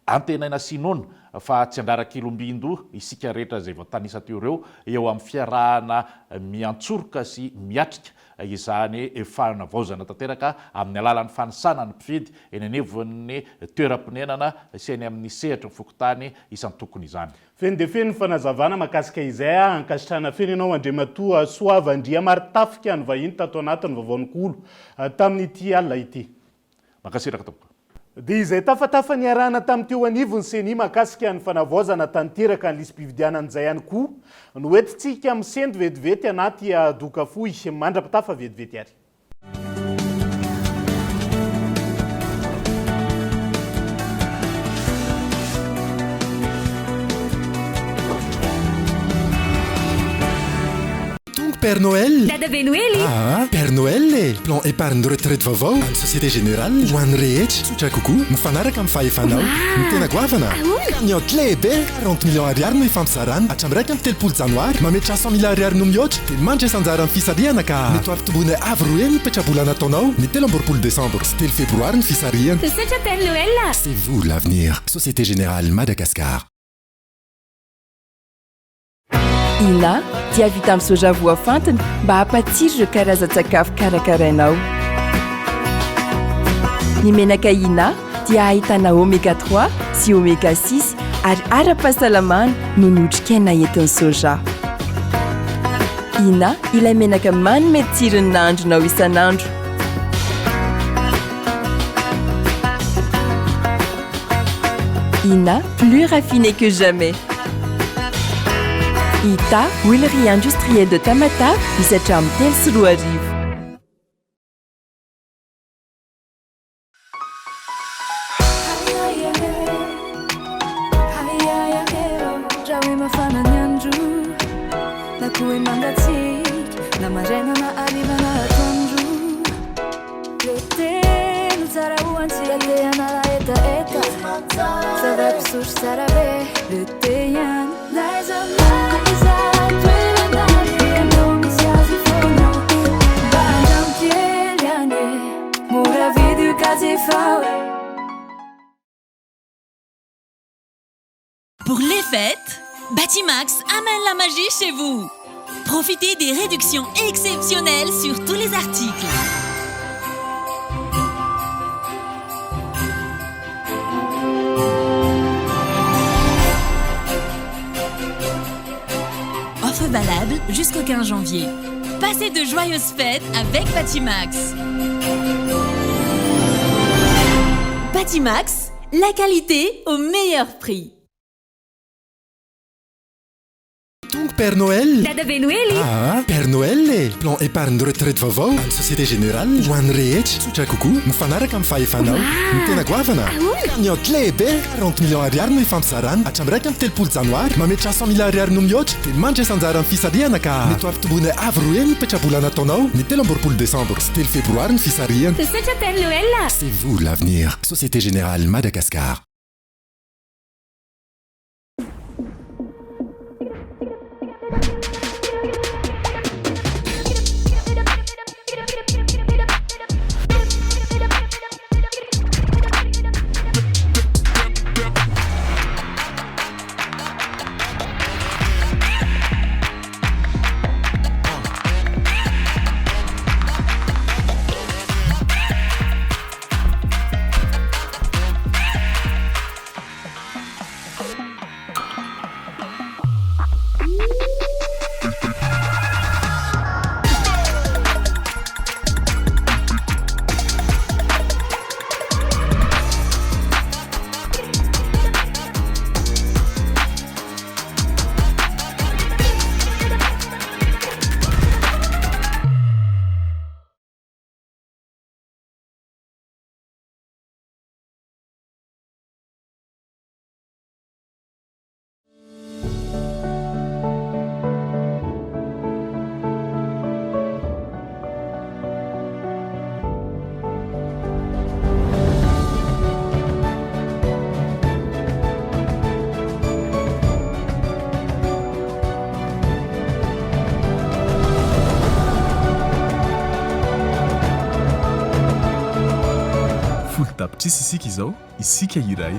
antenaina sinona fa tsy andrarak'ilombindo isika rehetra izay voatanisa teo ireo eo amin'ny fiarahana miantsoroka sy miatrika izany fanavaozana tanteraka amin'ny alalan'ny fanisana ny mpifidy eny anivon'ny toeram-ponenana sy eny amin'ny sehatra ny fokotany isan'ny tokony izany. Feno dia feno ny fanazavana mahakasika izay ankasitrahana feno ianao Andriamatoa Soavandria Martafika ny vahiny tato anatin'ny vaovaon'olo tamin'ity alina ity. Mankasiraka tompoko. Dia izay tafatafa ny arahana tamin'ny teo anivony seny mahakasika ny fanavaozana tanteraka ny lisy-pividianan'izay ihany koa no hoentintsika misendy vetivety anaty doka fohy mandrapitafa vetivety ary. Père Noël. Dada Benoël. Ah, Père Noël. Plan épargne de retraite vaovao amin'ny Société Générale ho an'ny rehetra tsotra kokoa mifanaraka amin'ny fahefanao ny tena goavana cagnotte lehibe 40 millions ariary no ifampisarana hatramin'ny raika amin'ny 30 janoary mametra 100 000 ariary no mihoatra dia mandresanjara amin'ny fisarihana ka mety ampitombony avy roe ny petrabola nataonao ny 24 décembre sy 3 févroary ny fisarihana. Tosaitra Père Noël. C'est vous l'avenir. Société Générale Madagascar. Ina dia vita amin'ny soja voafantina mba hampatsiro ireo karazan-tsakafo karakarainao. Ny menaka Ina dia ahitana oméga 3 sy oméga 6 ary ara-pahasalamana no notrikaina entin'ny soja. Ina ilay menaka manome tsirony nahandronao isan'andro. Ina, plus raffiné que jamais. Ita, huilerie industrielle de Tamata, misatra amin'ny telo sy roa arivo. koe mangatsik na maraina na arivana atoandro le teno tsara hoantsika te anala etaeta zava-pisotro tsara be le te ihany laiza maiza toerandany anao misy azy foana mba andramokely ane mora vidy io kazy efa Pour les fêtes, Batimax amène la magie chez vous. Profitez des réductions exceptionnelles sur tous les articles. Offre valable jusqu'au 15 janvier. Passez de joyeuses fêtes avec Batimax. Batimax, la qualité au meilleur prix. Donc Père Noël Dada Benueli Père Noël plan épargne de retraite vaovao any Société Générale ho an'ny rehetra tsotra kokoa mifanaraka amin'ny fahefanao ny tena goavana cagnotte lehibe 40 millions ariary no ifampisarana hatramin'iraika amin'ny 3 janoary mametra 100 000 ariary no mihoatra dia manitra isanjara amin'ny fisarihana ka mety ampitombony avy roa eny mipetrabola nataonao ny 13 décembre sy 3 févroary ny fisarihana C'est ça Père Noël c'est vous l'avenir Société Générale Madagascar. Tapitrisy isika izao isika iray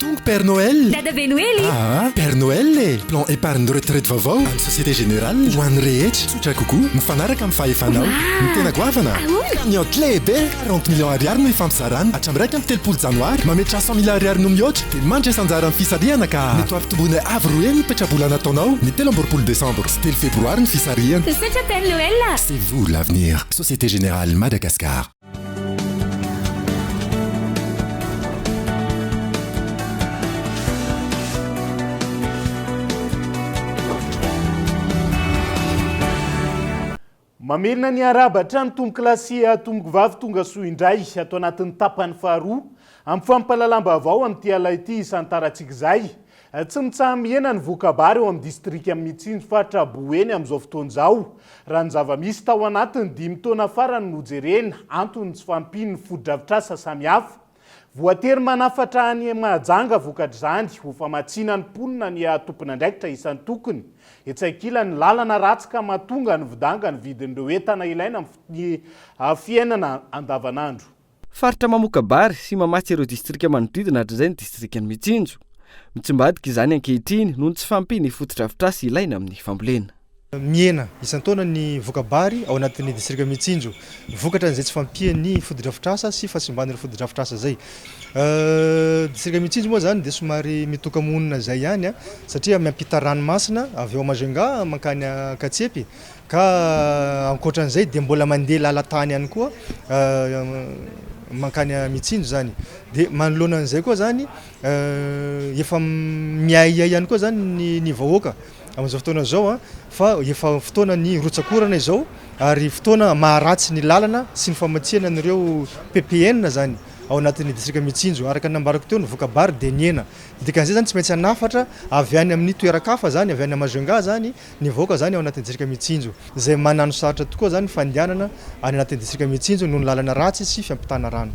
Donc Père Noël Dada Benueli Père Noël plan épargne de retraite vaovao any Société Générale ho an'ny rehetra tsotra kokoa mifanaraka amin'ny fahefanao ny tena goavana cagnotte lehibe 40 millions ariary no ifampisarana hatramin'iraika amin'ny 3 janoary mametra 100 000 ariary no mihoatra dia manitra isanjara amin'ny fisarihana ka mety ampitombony avy roa eny mipetrabola nataonao ny 13 décembre sy 3 févroary ny fisarihana C'est ça Père Noël c'est vous l'avenir Société Générale Madagascar. mamelona ny arabatra ny tomboky lasia tomboky vavy tonga soa indray atao anatin'ny tapany faharoa amin'ny fampalalamba avao amin'ity ala ity isantarantsika izay tsy mitsaha-mihena ny vokabary eo amin'ny distrika amin'ny Mitsinjo faritra Boeny amin'izao fotoan'izao raha ny zava-misy tao anatiny 5 taona farany nojerena antony tsy fampiny foto-drafitrasa samihafa voatery manafatra ny mahajanga vokatr'izany ho famatsiana ny mponina ny tompon'andraikitra isan'ny tokony etsakila ny lalana ratsika mahatonga ny vidanga ny vidin'ireo entana ilaina amin'ny fiainana andavanandro. Faritra mamokabary sy mamatsy ireo distrika manodidina hatr'izay ny distrika ny Mitsinjo mitsimbadika izany ankehitriny noho ny tsy fampiny foto-drafitrasa ilaina amin'ny fambolena. Miena isan-taona ny vokabary ao anatin'ny distrika Mitsinjo vokatra an'izay tsy fampiany foto-drafitrasa sy fahasimban'ireo foto-drafitrasa zay. Distrika Mitsinjo moa zany dia somary mitoka-monina zay ihany satria miampita ranomasina avy eo Majunga mankany Katsepy ka ankoatran'izay dia mbola mandeha lalan-tany ihany koa mankany Mitsinjo zany dia manoloana an'izay koa zany efa miahiahy ihany koa zany ny vahoaka amin'izao fotoana zao fa efa fotoana ny rotsakorana izao ary fotoana maharatsy ny lalana sy ny famatsiana an'ireo PPN zany ao anatin'ny distrika Mitsinjo araka nambarako teo ny vokabary de niena dikan'izay zany tsy maintsy anafatra avy any amin'ny toerakafa zany avy any Majunga zany nivoaka zany ao anatin'ny distrika Mitsinjo zay manano sarotra tokoa zany fandianana any anatin'ny distrika Mitsinjo noho ny lalana ratsy sy fiampitana rano.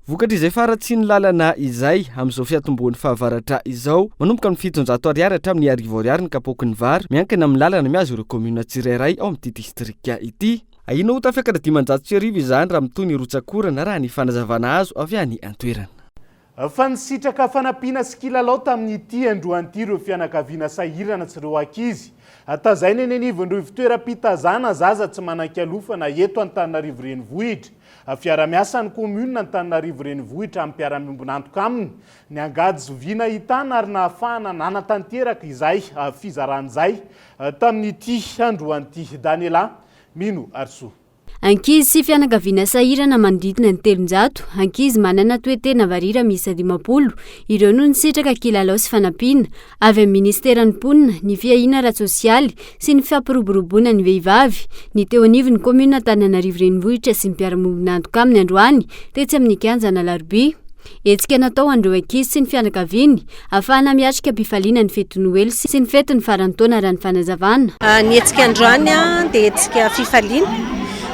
Vokatry izay faratsy ny lalana izay amin'izao fiatomboan'ny fahavaratra izao manomboka amin'ny 700 ariary hatramin'ny 1000 ariary ny kapoaky ny vary miankina amin'ny lalana miazo ireo commune tsirairay ao amin'ity distrika ity. Ahina ho tafiakatra 530 izany raha mitony rotsakorana raha ny fanazavana azo avy any an-toerana. Fa nisitraka fanampiana sy kilalao tamin'ity androan'ity ireo fianakaviana sahirana sy ireo ankizy. Tazaina eny anivon'ireo fitoeram-pitazana zaza tsy manan-kialofana eto Antananarivo renivohitra. Fiara-miasa ny commune Antananarivo renivohitra amin'ny mpiara-miombonantoka aminy ny angady zoviana hitana ary nahafahana nanatanteraka izay fizaran'izay tamin'ity androan'ity. Daniela Mino Arso. Ankizy sy fianakaviana sahirana manodidina ny 300, ankizy manana toetena varira miisa 50, ireo no nisitraka kilalao sy fanampiana avy amin'ny ministeran'ny mponina, ny fiahina ara-tsosialy sy ny fiampiroboroboana ny vehivavy. Ny teo anivon'ny commune Antananarivo renivohitra sy ny mpiara-miombonantoka aminy androany tetsy amin'ny kianjana Larobia. Etsika natao andreo ankizy sy ny fianakaviany afahana miatrika am-pifaliana ny fety Noely sy ny fety ny farantaona raha ny fanazavana. Ny etsika androany dia etsika fifaliana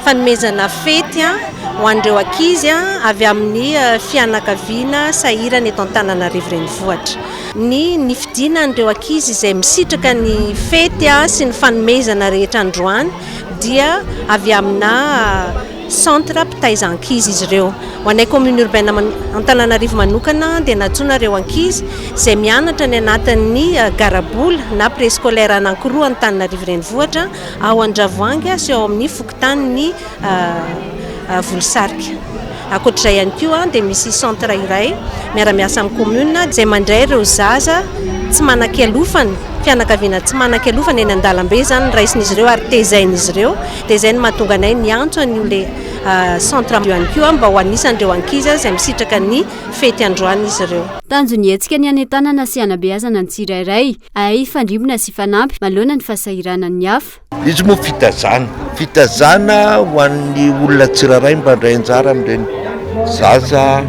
fanomezana fety ho an'ireo ankizy avy amin'ny fianakaviana sahirana eto Antananarivo renivohitra. Ny fidina an'ireo ankizy izay misitraka ny fety sy ny fanomezana rehetra androany dia avy amina centre mpitaiza-ankizy izy ireo. Ho anay commune urbaine Antananarivo manokana dia natsoina ireo ankizy izay mianatra ny anatin'ny garabola na préscolaire anankiroa Antananarivo renivohitra ao Andravoahangy sy ao amin'ny fokontany Volosarika. Ankoatr'izay ihany koa dia misy centre iray miara-miasa amin'ny commune izay mandray ireo zaza tsy manan-kialofana, fianakaviana tsy manan-kialofana eny an-dalambe zany raisin'izy ireo ary tezain'izy ireo. Dia izay no mahatonga anay niantso an'io centre ihany koa mba ho anisan'ireo ankizy izay misitraka ny fety androany izy ireo. Tanjony etsika ny anentanana sy anabeazana ny tsirairay ay fandrimbona sy fanampy manoloana ny fahasahirana ny hafa. Izy moa fitazana ho an'ny olona tsirairay mba handray anjara amin'ireny zaza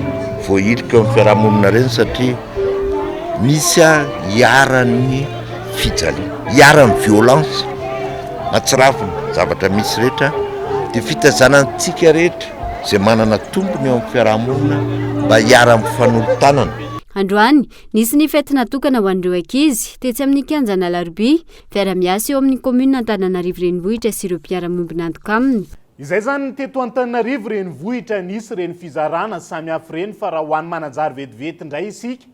voahilika amin'ny fiarahamonina ireny satria misy hiaran'ny fijaliana, hiaran'ny violence mahatsiravina zavatra misy rehetra dia fitazanantsika rehetra izay manana tombony eo amin'ny fiarahamonina mba hiara-ny fanolotanana. Androany nisy ny fety natokana ho an'ireo ankizy tetsy amin'ny kianjana Larobia, fiara-miasa eo amin'ny commune Antananarivo renivohitra sy ireo mpiara-miombonantoka aminy. Izay zany teto Antananarivo renivohitra nisy reny fizarana samy hafa reny fa raha ho an'ny mananjary vetivety indray isika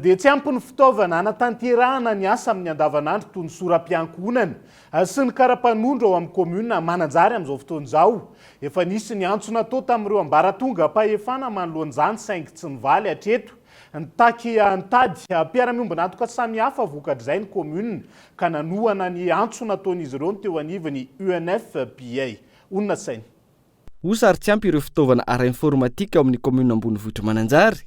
dia tsy ampy ny fitaovana anatanterahana ny asa amin'ny andavanandro toy ny soram-piankonana sy ny karapanondro ao amin'ny commune mananjary amin'izao fotoana izao. Efa nisy ny antso natao tamin'ireo ambaratonga mpahefana manoloan'izany saingy tsy nivaly hatreto. Nitaky nitady mpiara-miombonantoka samy hafa vokatr'izay ny commune ka nanohana ny antso nataon'izy ireo teo anivon'ny UNFPA. Onona sainy. Osary tsy ampy ireo fitaovana ara-informatika ao amin'ny commune Ambonivohitra Mananjary.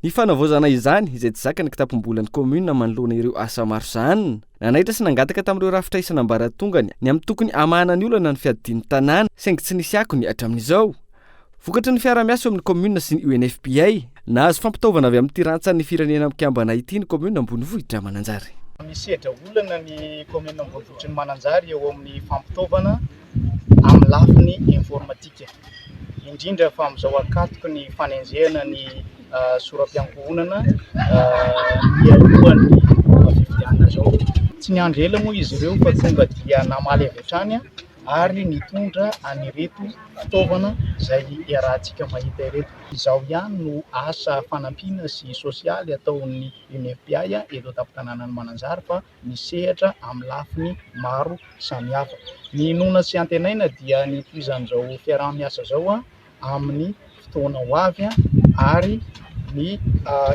Ny fanavaozana izany izay tsy zakany kitapom-bolan'ny commune manoloana ireo asa maro izany. Nanaitra sy nangataka tamin'ireo rafitra isan'ambaratongany ny amin'ny tokony amahana ny olana ny fiadian'ny tanàna saingy tsy nisy akony hatramin'izao. Vokatry ny fiara-miasa amin'ny commune sy ny UNFPA nahazo fampitaovana avy amin'ny rantsan'ny firenena mikambana ity ny commune Ambonivohitra Mananjary. Misedra olana ny commune Ambonivohitra Mananjary eo amin'ny fampitaovana amin'ny lafiny informatika. Indrindra fa amin'izao akatoka ny fanenjehana ny soram-piankonana mialohan'ny fifidianana zao. Tsy niandry ela moa izy ireo fa tonga dia namaly avy hatrany ary nitondra anireto fitaovana izay iarahantsika mahita ireto. Izao ihany no asa fanampiana sy sosialy ataon'ny UNFPA eto an-tampon-tanànan'ny Mananjary fa misehatra amin'ny lafiny maro samihafa. Ny nona sy antenaina dia ny toizan'izao fiaraha-miasa zao amin'ny fotoana ho avy ary ny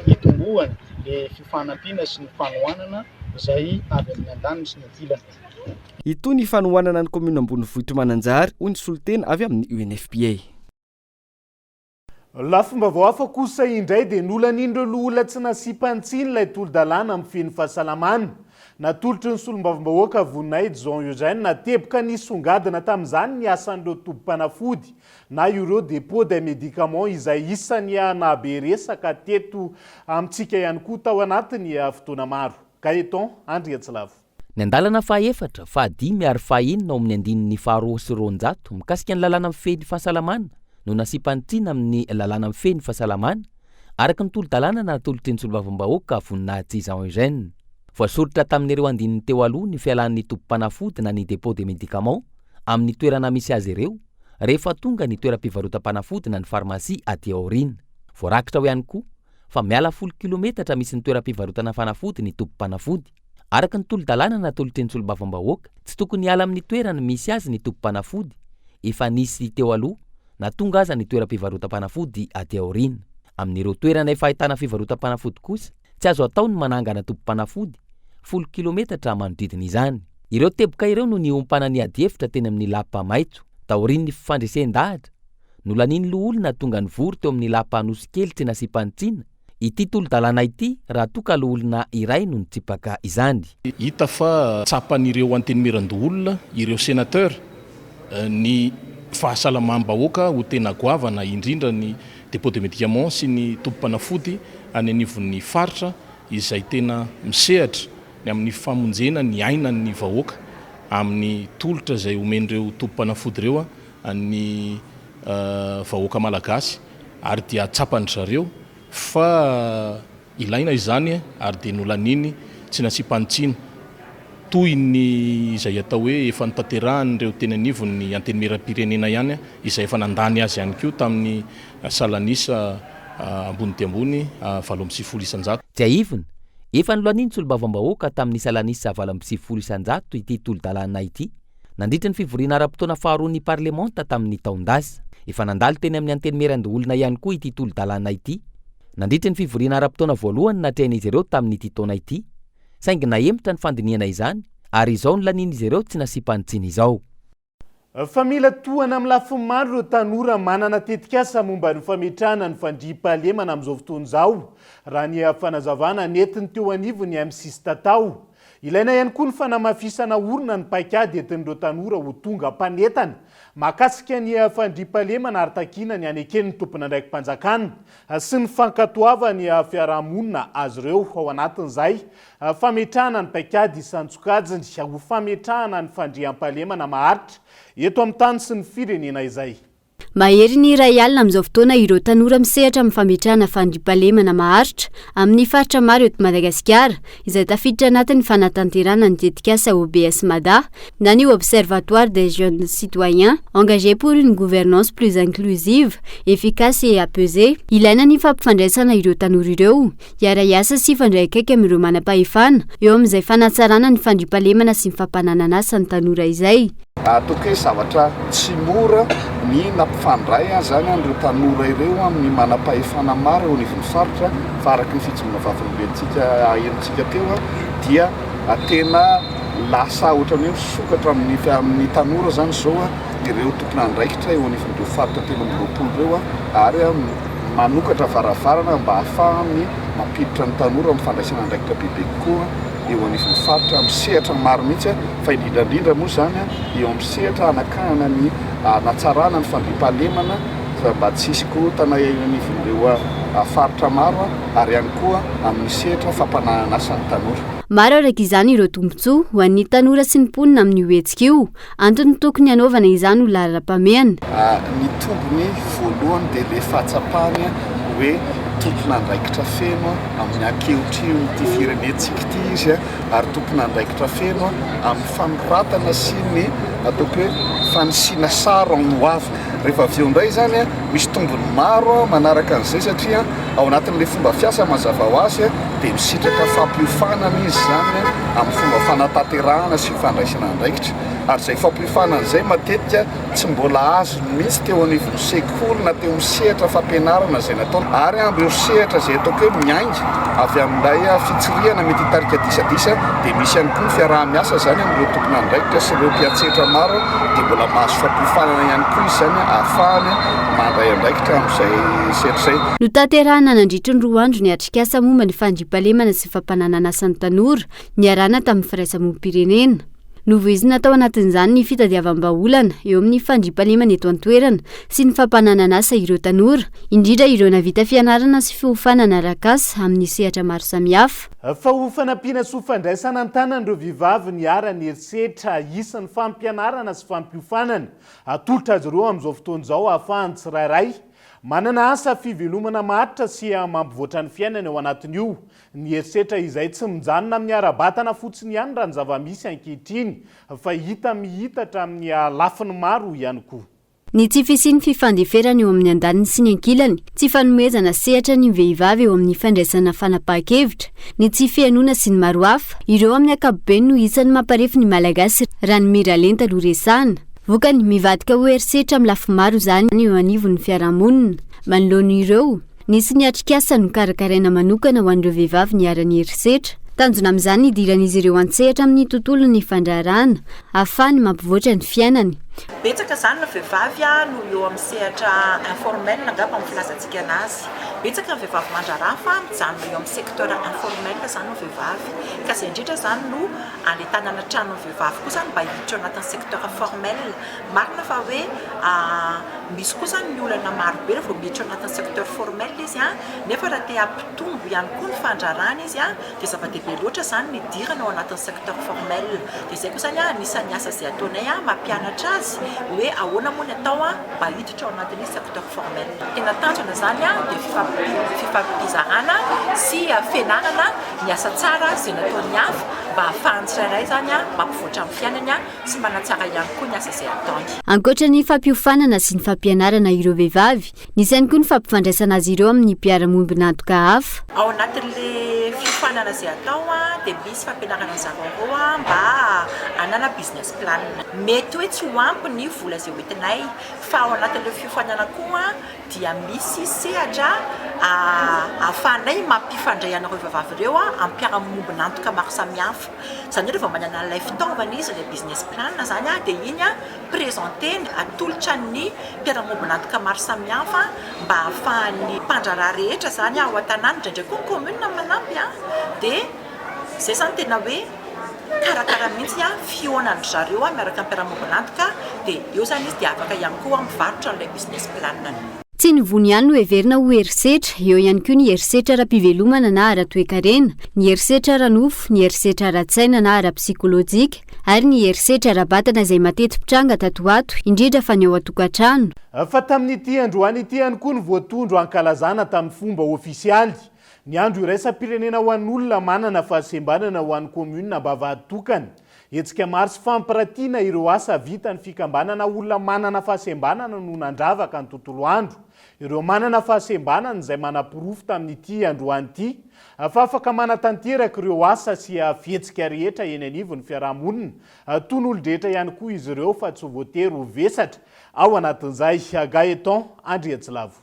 itombohany le fifanampiana sy ny fanohanana izay avy amin'ny andaniny sy ny ankilany. Ito ny fanohanana ny commune Ambonivohitra Mananjary hoy ny solitena avy amin'ny UNFPA. Lafomba hafa kosa indray dia nolan'indreo olona tsy nasipantsiny ilay tolo-dalàna amin'ny feny fahasalamana. natolotry ny solombavambahoaka vonay Jean Eugène nateboka nisongadina tamin'izany ny asan'ireo tompom-panafody na ireo dépôt des médicaments izay isany naberesaka teto amintsika ihany koa tao anatiny fotoana maro. Gaeton Andriatsilavo. Ny andalana fahaefatra, fahadimy ary fahaenina ao amin'ny andinin'ny faharoa sy roanjato mikasika ny lalàna mifehy fahasalamana no nasipantiana amin'ny lalàna mifehy fahasalamana araka ny tolo-dalàna na natolotry ny solombavambahoaka voninahitsy Jean Eugène. Voasoritra tamin'ireo andininy teo aloha ny fialan'ny tompom-panafody na ny dépôt des médicaments amin'ny toerana misy azy ireo rehefa tonga ny toeram-pivarotam-panafody na ny pharmacie aty aoriana. Voarakitra ho ihany koa fa miala 10 kilometatra misy ny toeram-pivarotana fanafody ny tompom-panafody. Araka ny tolo-dalàna natolotry ny solombavambahoaka tsy tokony hiala amin'ny toerana misy azy ny tompom-panafody efa nisy teo aloha na tonga aza ny toeram-pivarotam-panafody aty aoriana. Amin'ireo toerana efa ahitana fivarotam-panafody kosa tsy azo atao ny manangana tompom-panafody 10 kilometatra manodidina izany. Ireo teboka ireo no niompana ny ady-hevitra teny amin'ny lapa maitso taorian'ny fifandresen-dahatra nolanin'ny loholona tonga ny vory teo amin'ny lapa Anosikely tsy nasipantsiana ity tolo-dalàna ity raha toka loholona iray no nitsipaka izany. Hita fa tsapan'ireo antenimiran-doholona ireo sénateur ny fahasalamam-bahoaka ho tena goavana indrindra ny dépôt de médicaments sy ny tompom-panafody any anivon'ny faritra izay tena misehatra ny amin'ny famonjena ny ainan'ny vahoaka amin'ny tolotra izay omen'ireo tompom-panafody ireo ny vahoaka malagasy ary dia tsapany zareo fa ilaina izany ary dia nolaniny tsy nasipantsiana toy ny izay atao hoe efa nitanterahanyireo teny anivon'ny antenimiram-pirenena ihany izay efa nandany azy ihany koa tamin'ny salanisa ambony dia ambony 7 isanjato. Tsy aivina efa noloaniny solombavambahoaka tamin'ny salanisa 7 isanjato ity tolo-dalàna ity nandritra ny fivoriana ara-potoana faharoa ny parlemanta tamin'ny taondasa. Efa nandalo teny amin'ny antenimiran-doholona ihany koa ity tolo-dalàna ity nandritra ny fivoriana ara-potoana voalohany natrehan'izy ireo tamin'ity taona ity saingy naemitra ny fandiniana izany ary izao nolanin'izy ireo tsy nasipantsiana izao. Fa mila tohana amin'ny lafiny maro ireo tanora manana tetikasa momba ny fametrahana ny fandriam-pahalemana amin'izao fotoana izao raha ny fanazavana netiny teo anivony amin'ny sisy tatao. Ilaina ihany koa ny fanamafisana orona ny paikady entin'ireo tanora ho tonga mpanetana mahakasika ny fandriam-pahalemana ary takiana ny aneken'ny tompona ndraiky mpanjakana sy ny fankatoavany fiarahamonina azy ireo ao anatin'izay fametrahana ny paikady isan-tsokajiny ho fametrahana ny fandriam-pahalemana maharitra eto amin'ny tany sy ny firenena izay. Mahery ny iray alina amin'izao fotoana ireo tanora misehatra amin'ny fametrahana fandriam-pahalemana maharitra amin'ny faritra maro eto Madagasikara izay tafiditra anatin'ny fanatanterahana ny tetikasa OBS Mada na ny Observatoire des jeunes citoyens engagés pour une gouvernance plus inclusive, efficace et apaisée. Ilaina ny fampifandraisana ireo tanora ireo hiara-iasa sy fandraikaiky amin'ireo manam-pahefana eo amin'izay fanatsarana ny fandriam-pahalemana sy ny fampananana asa ny tanora izay. Toko hoe zavatra tsy mora ny nampifandray zany andreo tanora ireo amin'ny manam-pahefana maro eo anivon'ny faritra fa araka ny fijoroana vavolobentsika enontsika teo dia tena lasa ohatrany hoe misokatra amin'ny tanora zany zao ireo tokony andraikitra eo anivon'ireo faritra telo amby roapolo ireo ary manokatra varavarana mba ahafahany mampiditra ny tanora mifandraisana andraikitra bebe koa eo anivon'ny faritra misehatra maro mihitsy fa indrindrandrindra moa zany eo amin'ny sehatra anakana ny natsarana ny fandriam-pahalemana mba tsisy korotana eo anivon'ireo faritra maro ary ihany koa amin'ny sehatra fampanahana asan'ny tanora. Maro araka izany ireo tombotsoa ho an'ny tanora sy ny mponina amin'ny hohetsika io antony tokony hanaovana izany ho laharam-pameana. Ny tombony voalohany dia le fahatsapany hoe tokony andraikitra feno amin'ny ankehitrio ity firenentsika ity izy ary tokony andraikitra feno amin'ny fanoratana sy ny ataoko hoe fanisiana sara amin'ny hoavy. Rehefa avy eo indray zany misy tombony maro manaraka an'izay satria ao anatin'ilay fomba fiasa mazava ho azy dia misitraka fampiofanana izy zany amin'ny fomba fanatanterahana sy fandraisana andraikitra ary izay fampiofanana izay matetika tsy mbola azo mihitsy teo anivon'ny sekoly na teo misehatra fampianarana izay natao ary amby ireo sehatra izay ataoko hoe miainga avy amin'ilay fitsiriana mety hitarika disadisa dia misy ihany koa ny fiaraha-miasa zany amin'ireo tompona andraikitra sy ireo mpiatsetra maro dia mbola mahazo fampiofanana ihany koa izy zany ahafahany ray andraikitra amin'izay setra izay. No tanterahana nandritry ny 2 andro ny atrikasa momba ny fandriampahalemana sy fampananana asan'ny tanora niarana tamin'ny firaisamonim-pirenena. Novo izy natao anatin'izany ny fitadiavam-baolana eo amin'ny fandriampahalemana eto an-toerana sy ny fampananana asa ireo tanora, indrindra ireo navita fianarana sy fiofanana arak'asa amin'ny sehatra maro samihafa. Fa ho fanampiana sy ho fandraisana an-tanan'ireo vehivavy niara ny herisetra isan'ny fampianarana sy fampiofanana atolotra azy ireo amin'izao fotoana izao ahafahany tsirairay manana asa fivelomana maritra sy mampivoatra ny fiainana ao anatin'io. Ny herisetra izay tsy mijanona amin'ny ara-batana fotsiny ihany raha ny zava-misy ankehitriny fa hita mihitatra amin'ny lafiny maro ihany koa. Ny tsy fisian'ny fifandeferana eo amin'ny andaniny sy ny ankilany, tsy fanomezana sehatra ny vehivavy eo amin'ny fandraisana fanapahan-kevitra, ny tsy fihainoana sy ny maro hafa, ireo amin'ny ankapobeny no isan'ny mamparefy ny malagasy raha ny mira lenta aloha resahana. Vokany mivadika ho herisetra amin'ny lafy maro izany eo anivon'ny fiarahamonina. Manoloana ireo, nisy ny atrikasa no karakaraina manokana ho an'ireo vehivavy niara ny herisetra. Tanjona amin'izany idiran'izy ireo an-tsehatra amin'ny tontolo ny fandraharahana, ahafahany mampivoatra ny fiainany. Betsaka zany no vehivavy no eo amin'ny sehatra informel angamba amin'ny filazantsika anazy. Betsaka ny vehivavy mandraraha fa mijanona eo amin'ny secteur informel zany no vehivavy. Ka izay indrindra zany no aletanana trano ny vehivavy koa zany mba hiditra ao anatin'ny secteur formel. Marina fa hoe misy koa zany ny olana marobe rehefa miditra ao anatin'ny secteur formel izy nefa raha te hampitombo ihany koa ny fandrarahana izy dia zava-dehibe loatra zany ny dirana ao anatin'ny secteur formel. Dia izay koa zany anisan'ny asa izay ataonay mampianatra azy hoe ahoana moa ny atao mba hiditra ao anatin'ny secteur formel. Tena tanjona zany dia fifampizarana sy fianarana ny asa tsara izay nataony hafa mba ahafahany tsirairay zany mampivoatra amin'ny fiainany sy manatsara ihany koa ny asa izay ataony. Ankoatra ny fampiofanana sy ny fampianarana ireo vehivavy, nisy ihany koa ny fampifandraisana azy ireo amin'ny mpiara-mombon'antoka hafa. Ao anatin'le fiofanana izay atao dia misy fampianarana zareo mba hanana business plan. Mety hoe tsy ho ampy ny vola izay hoentinay fa ao anatin'le fiofanana koa dia misy sehatra ahafahanay mampifandray anareo vehivavy ireo amin'ny mpiara-mombon'antoka maro samihafa. Izany hoe rehefa manana ilay fitaovana izy ilay business plan zany dia iny présenteny atolotra ny mpiara-mombon'antoka maro samihafa mba ahafahan'ny mpandraraha rehetra zany ao an-tanàna indraindray koa ny commune manampy dia izay zany tena hoe karakara mihitsy fionandry zareo miaraka amin'ny mpiara-mombon'antoka dia eo zany izy dia afaka ihany koa mivarotra n'ilay business plan. Tsy nivony ihany no heverina ho herisetra, eo ihany koa ny herisetra ara-pivelomana na ara-toe-karena, ny herisetra ara-nofo, ny herisetra ara-tsaina na ara-psikolojika, ary ny herisetra ara-batana izay mateti-pitranga tatoato, indrindra fa ny ao an-tokantrano. Fa tamin'ity androany ity ihany koa ny voatondro ankalazana tamin'ny fomba ofisialy. Ny andro iraisam-pirenena ho an'olona manana fahasembanana ho an'ny komuna mba vahatokana. Hetsika maro sy fampirantiana ireo asa vita ny fikambanana olona manana fahasembanana no nandravaka ny tontolo andro. Ireo manana fahasembanana izay manapirofo tamin'ity androany ity, fa afaka manatanteraka ireo asa sy fihetsika rehetra eny anivon'ny fiarahamonina. Ton'olon-drehetra ihany koa izy ireo fa tsy voatery ho vesatra. Ao anatin'izay Gaeton Andriatsilavo.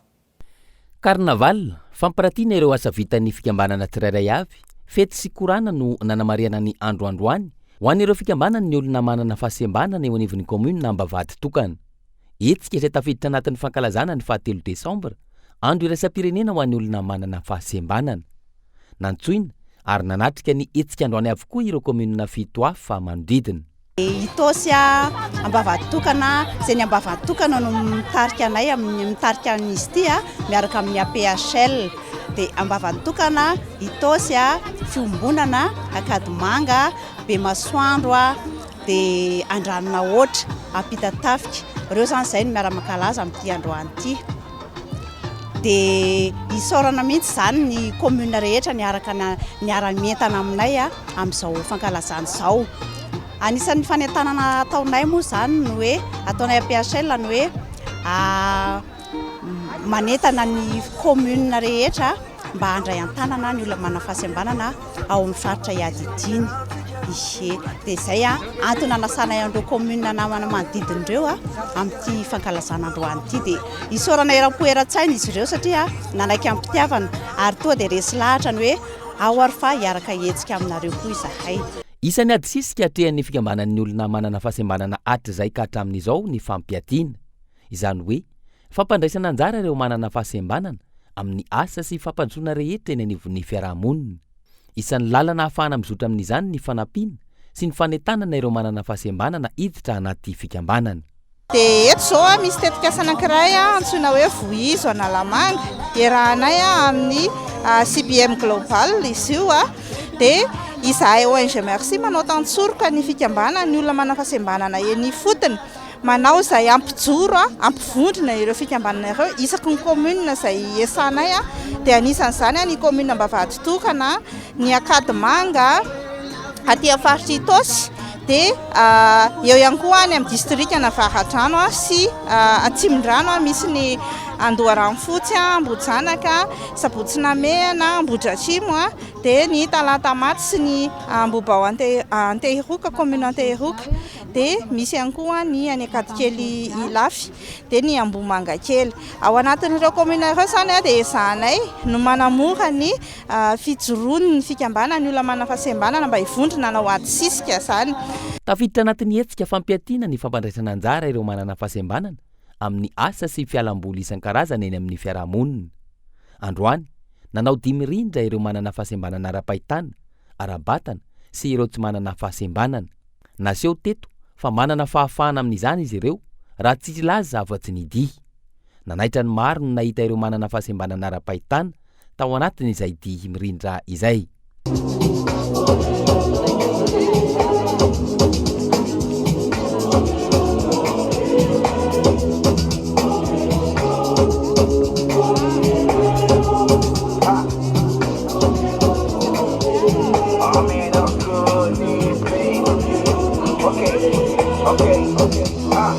Carnaval, fampirantiana ireo asa vitan'ny fikambanana tsirairay avy, fety sy korana no nanamariana ny androandroany ho an'ireo fikambanana ny olona manana fahasembanana eo anivon'ny komuna mba vady tokana. Etsika izay tafiditra anatin'ny fankalazana ny 3 Desambra, andro iraisam-pirenena ho an'ny olona manana fahasembanana. Nantsoina ary nanatrika ny etsika androany avokoa ireo komuna 7 hafa manodidina. Itosy mba vady tokana, izay ny mba vady tokana no mitarika anay mitarika an'izy ity miaraka amin'ny APHL. Dia mba vady tokana Itosy fiombonana Akadimanga, Bemasoandro dia Andranona Ohatra, Ampitatafika. Ireo zany izay no miara-mankalaza amin'ity androany ity. Dia isaorana mihitsy zany ny komuna rehetra niara-mientana aminay amin'izao fankalazana izao. Anisan'ny fanentanana ataonay moa zany no hoe ataonay APHL no hoe manentana ny komuna rehetra mba handray an-tanana ny olona manana fahasembanana ao amin'ny faritra iadidiny. Dia izay antony anasanay andreo komuna namana manodidin'ireo amin'ity fankalazana androany ity. Dia isaorana eram-poeran-tsaina izy ireo satria nanaiky amin'ny mpitiavana ary toa dia resy lahatra ny hoe ao ary fa hiaraka hetsika aminareo koa izahay. Isan'ny adisisika atrehan'ny fikambanan'ny olona manana fahasembanana atra izay ka hatramin'izao ny fampiatiana. Izany hoe fampandraisana anjara ireo manana fahasembanana amin'ny asa sy fampandroana rehetra eny anivon'ny fiarahamonina. Isan'ny lalana ahafahana mizotra amin'izany ny fanampiana sy ny fanentanana ireo manana fahasembanana hiditra anaty fikambanana. Dia eto zao misy tetikasa anankiray antsoina hoe Vohizo Analamanga, iarahanay amin'ny CBM Global izy io dia izahay ONG Merci manao tantsoroka ny fikambanana ny olona manana fahasembanana eny fotony. Manao izay ampijoro ampivondrona ireo fikambanana ireo isaky ny commune izay esanay dia anisan'izany ny commune Ambavady Tokana, ny Akadimanga, aty Faritra Itosy dia eo ihany koa any amin'ny district Navaradrano sy Atsimon-drano misy ny Andoharamfotsy, Ambohijanaka, Sabotsinamehana, Ambohidratrimo dia ny Talatamaty sy ny Ambobao Antehiroka, commune Antehiroka, dia misy ihany koa ny any Akadikely Ilafy dia ny Ambomangakely. Ao anatin'ireo commune ireo zany dia ezahanay no manamora ny fijoroan'ny fikambanana ny olona manana fahasembanana mba hivondrona na ho ady sisika zany. Tafiditra anatin'ny hetsika fampiatiana ny fampandraisana anjara ireo manana fahasembanana amin'ny asa sy fialamboly isan-karazana eny amin'ny fiarahamonina. Androany nanao 5 rindra ireo manana fahasembanana ara-pahitana, ara-batana sy ireo tsy manana fahasembanana. Naseho teto fa manana fahafahana amin'izany izy ireo raha tsy laza afa-tsy ny dihy. Nanaitra ny maro no nahita ireo manana fahasembanana ara-pahitana tao anatin'izay dihy mirindra izay.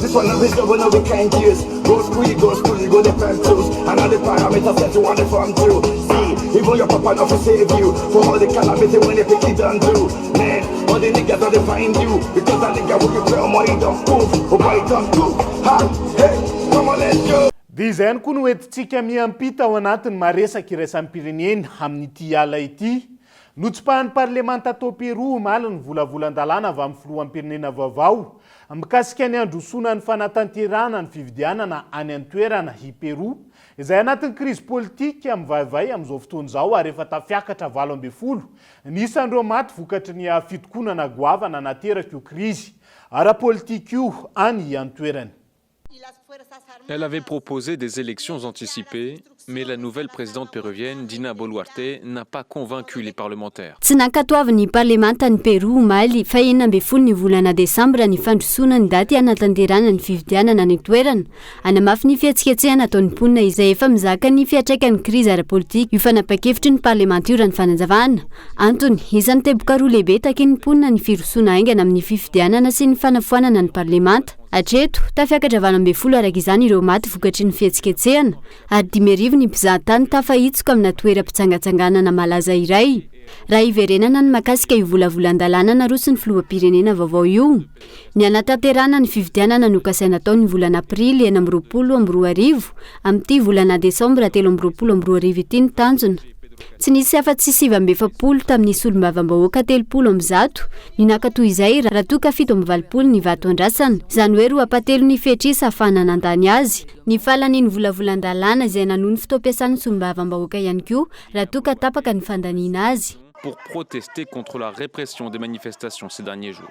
This one is the one we can't use. Go school, you go the front tools. And all the parameters that you want to farm through. See, even your papa not to save you. For all the calamity when they pick it down through. Man, all the niggas don't find you. Because that nigga will you tell money don't move. Or why don't move. Ha, hey, come on, let's go. Dia izany koa no entintsika miampita ao anatin'ny maresaka iraisam-pirenena amin'ity ala ity. Notsopahan'ny parlemanta tao Peroa omaly ny volavolan-dalàna avy amin'ny filoham-pirenena vaovao mikasika ny androsona ny fanatanterana ny fividianana any an-toerana i Peroa izay anatin'ny krizy politika mivavay amin'izao fotoana izao ary efa tafiakatra 20 nisan'ireo maty vokatry ny fitokonana goavana nateraka io krizy ara-politika io any an-toerany. Elle avait proposé des élections anticipées, mais la nouvelle présidente péruvienne, Dina Boluarte, n'a pas convaincu les parlementaires. Tsy nankatoavy ny parlemanta ny Peroa omaly fa 10 ny volana Desambra ny fandrosona ny daty hanatanterana ny fividianana ny toerana hanamafy ny fihetsiketsehana ataon'ny mponina izay efa mizaka ny fiatraikan'ny krizy ara-politika io fanapa-kevitry ny parlemanta io raha ny fanazavana. Antony isan'ny teboka roa lehibe taky ny mponina ny firosoana aingana amin'ny fividianana sy ny fanafoanana ny parlemanta. Hatreto tafiakatra 20 araka izany ireo maty vokatry ny fihetsiketsehana ary 10 ny mpizahatany tafahitsika amina toeram-pitsangatsanganana malaza iray. Raha iverenana ny makasika io volavolan-dalàna naroso ny filoham-pirenena vaovao io. Ny hanatanterana ny fividianana no kasaina tao ny volana Aprily 2020 amin'ity volana Desambra 2020 ity ny tanjona. Tsy nisy afa-tsy 7 tamin'ny solombavam-bahoaka 30 ny nakatoy izay raha toa ka 7 ny vato andrasana izany hoe roa apatelo ny fetrisa ahafahana nandany azy. Ny falany ny volavolan-dalàna izay nanohy ny fitaom-piasan'ny solombavam-bahoaka ihany koa raha toa ka tapaka ny fandaniana azy. Pour protester contre la répression des manifestations ces derniers jours.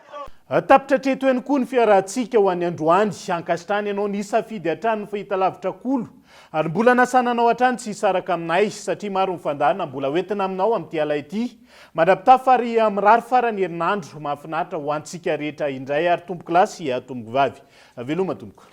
Tapitra treto ihany koa ny fiarahantsika ho an'ny androany ankasitrany ianao ny safidy hatrany ny fahita lavitra kolo ary mbola nasananao hatrany tsy hisaraka aminay satria maro mifandahana mbola hoentina aminao amin'ity ala ity mandrapitafa ary mirary farany herinandro mahafinaritra ho antsika rehetra indray ary tomboky lahy sy tomboky vavy veloma tompoko.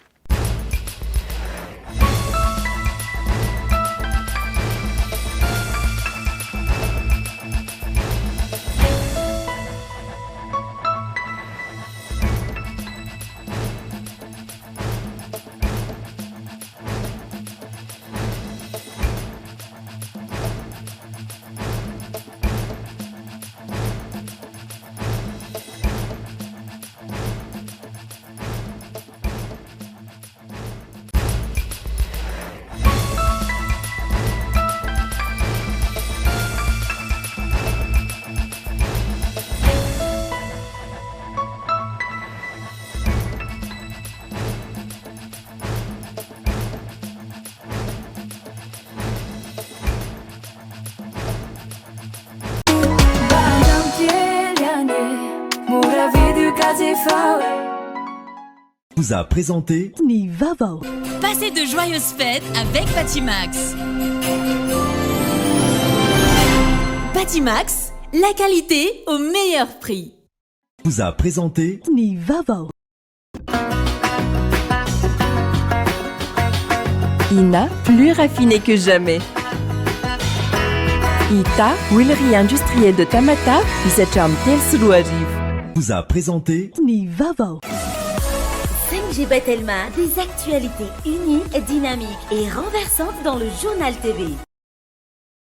Vous a présenté Nivavo. Passez de joyeuses fêtes avec Batimax. Batimax, la qualité au meilleur prix. Vous a présenté Nivavo. INA, plus raffiné que jamais. ITA, huilerie industrielle de Tamata, Isacham Telsuruariv. Vous a présenté Nivavo. 5G Batelma, des actualités uniques, dynamiques et renversantes dans le journal TV.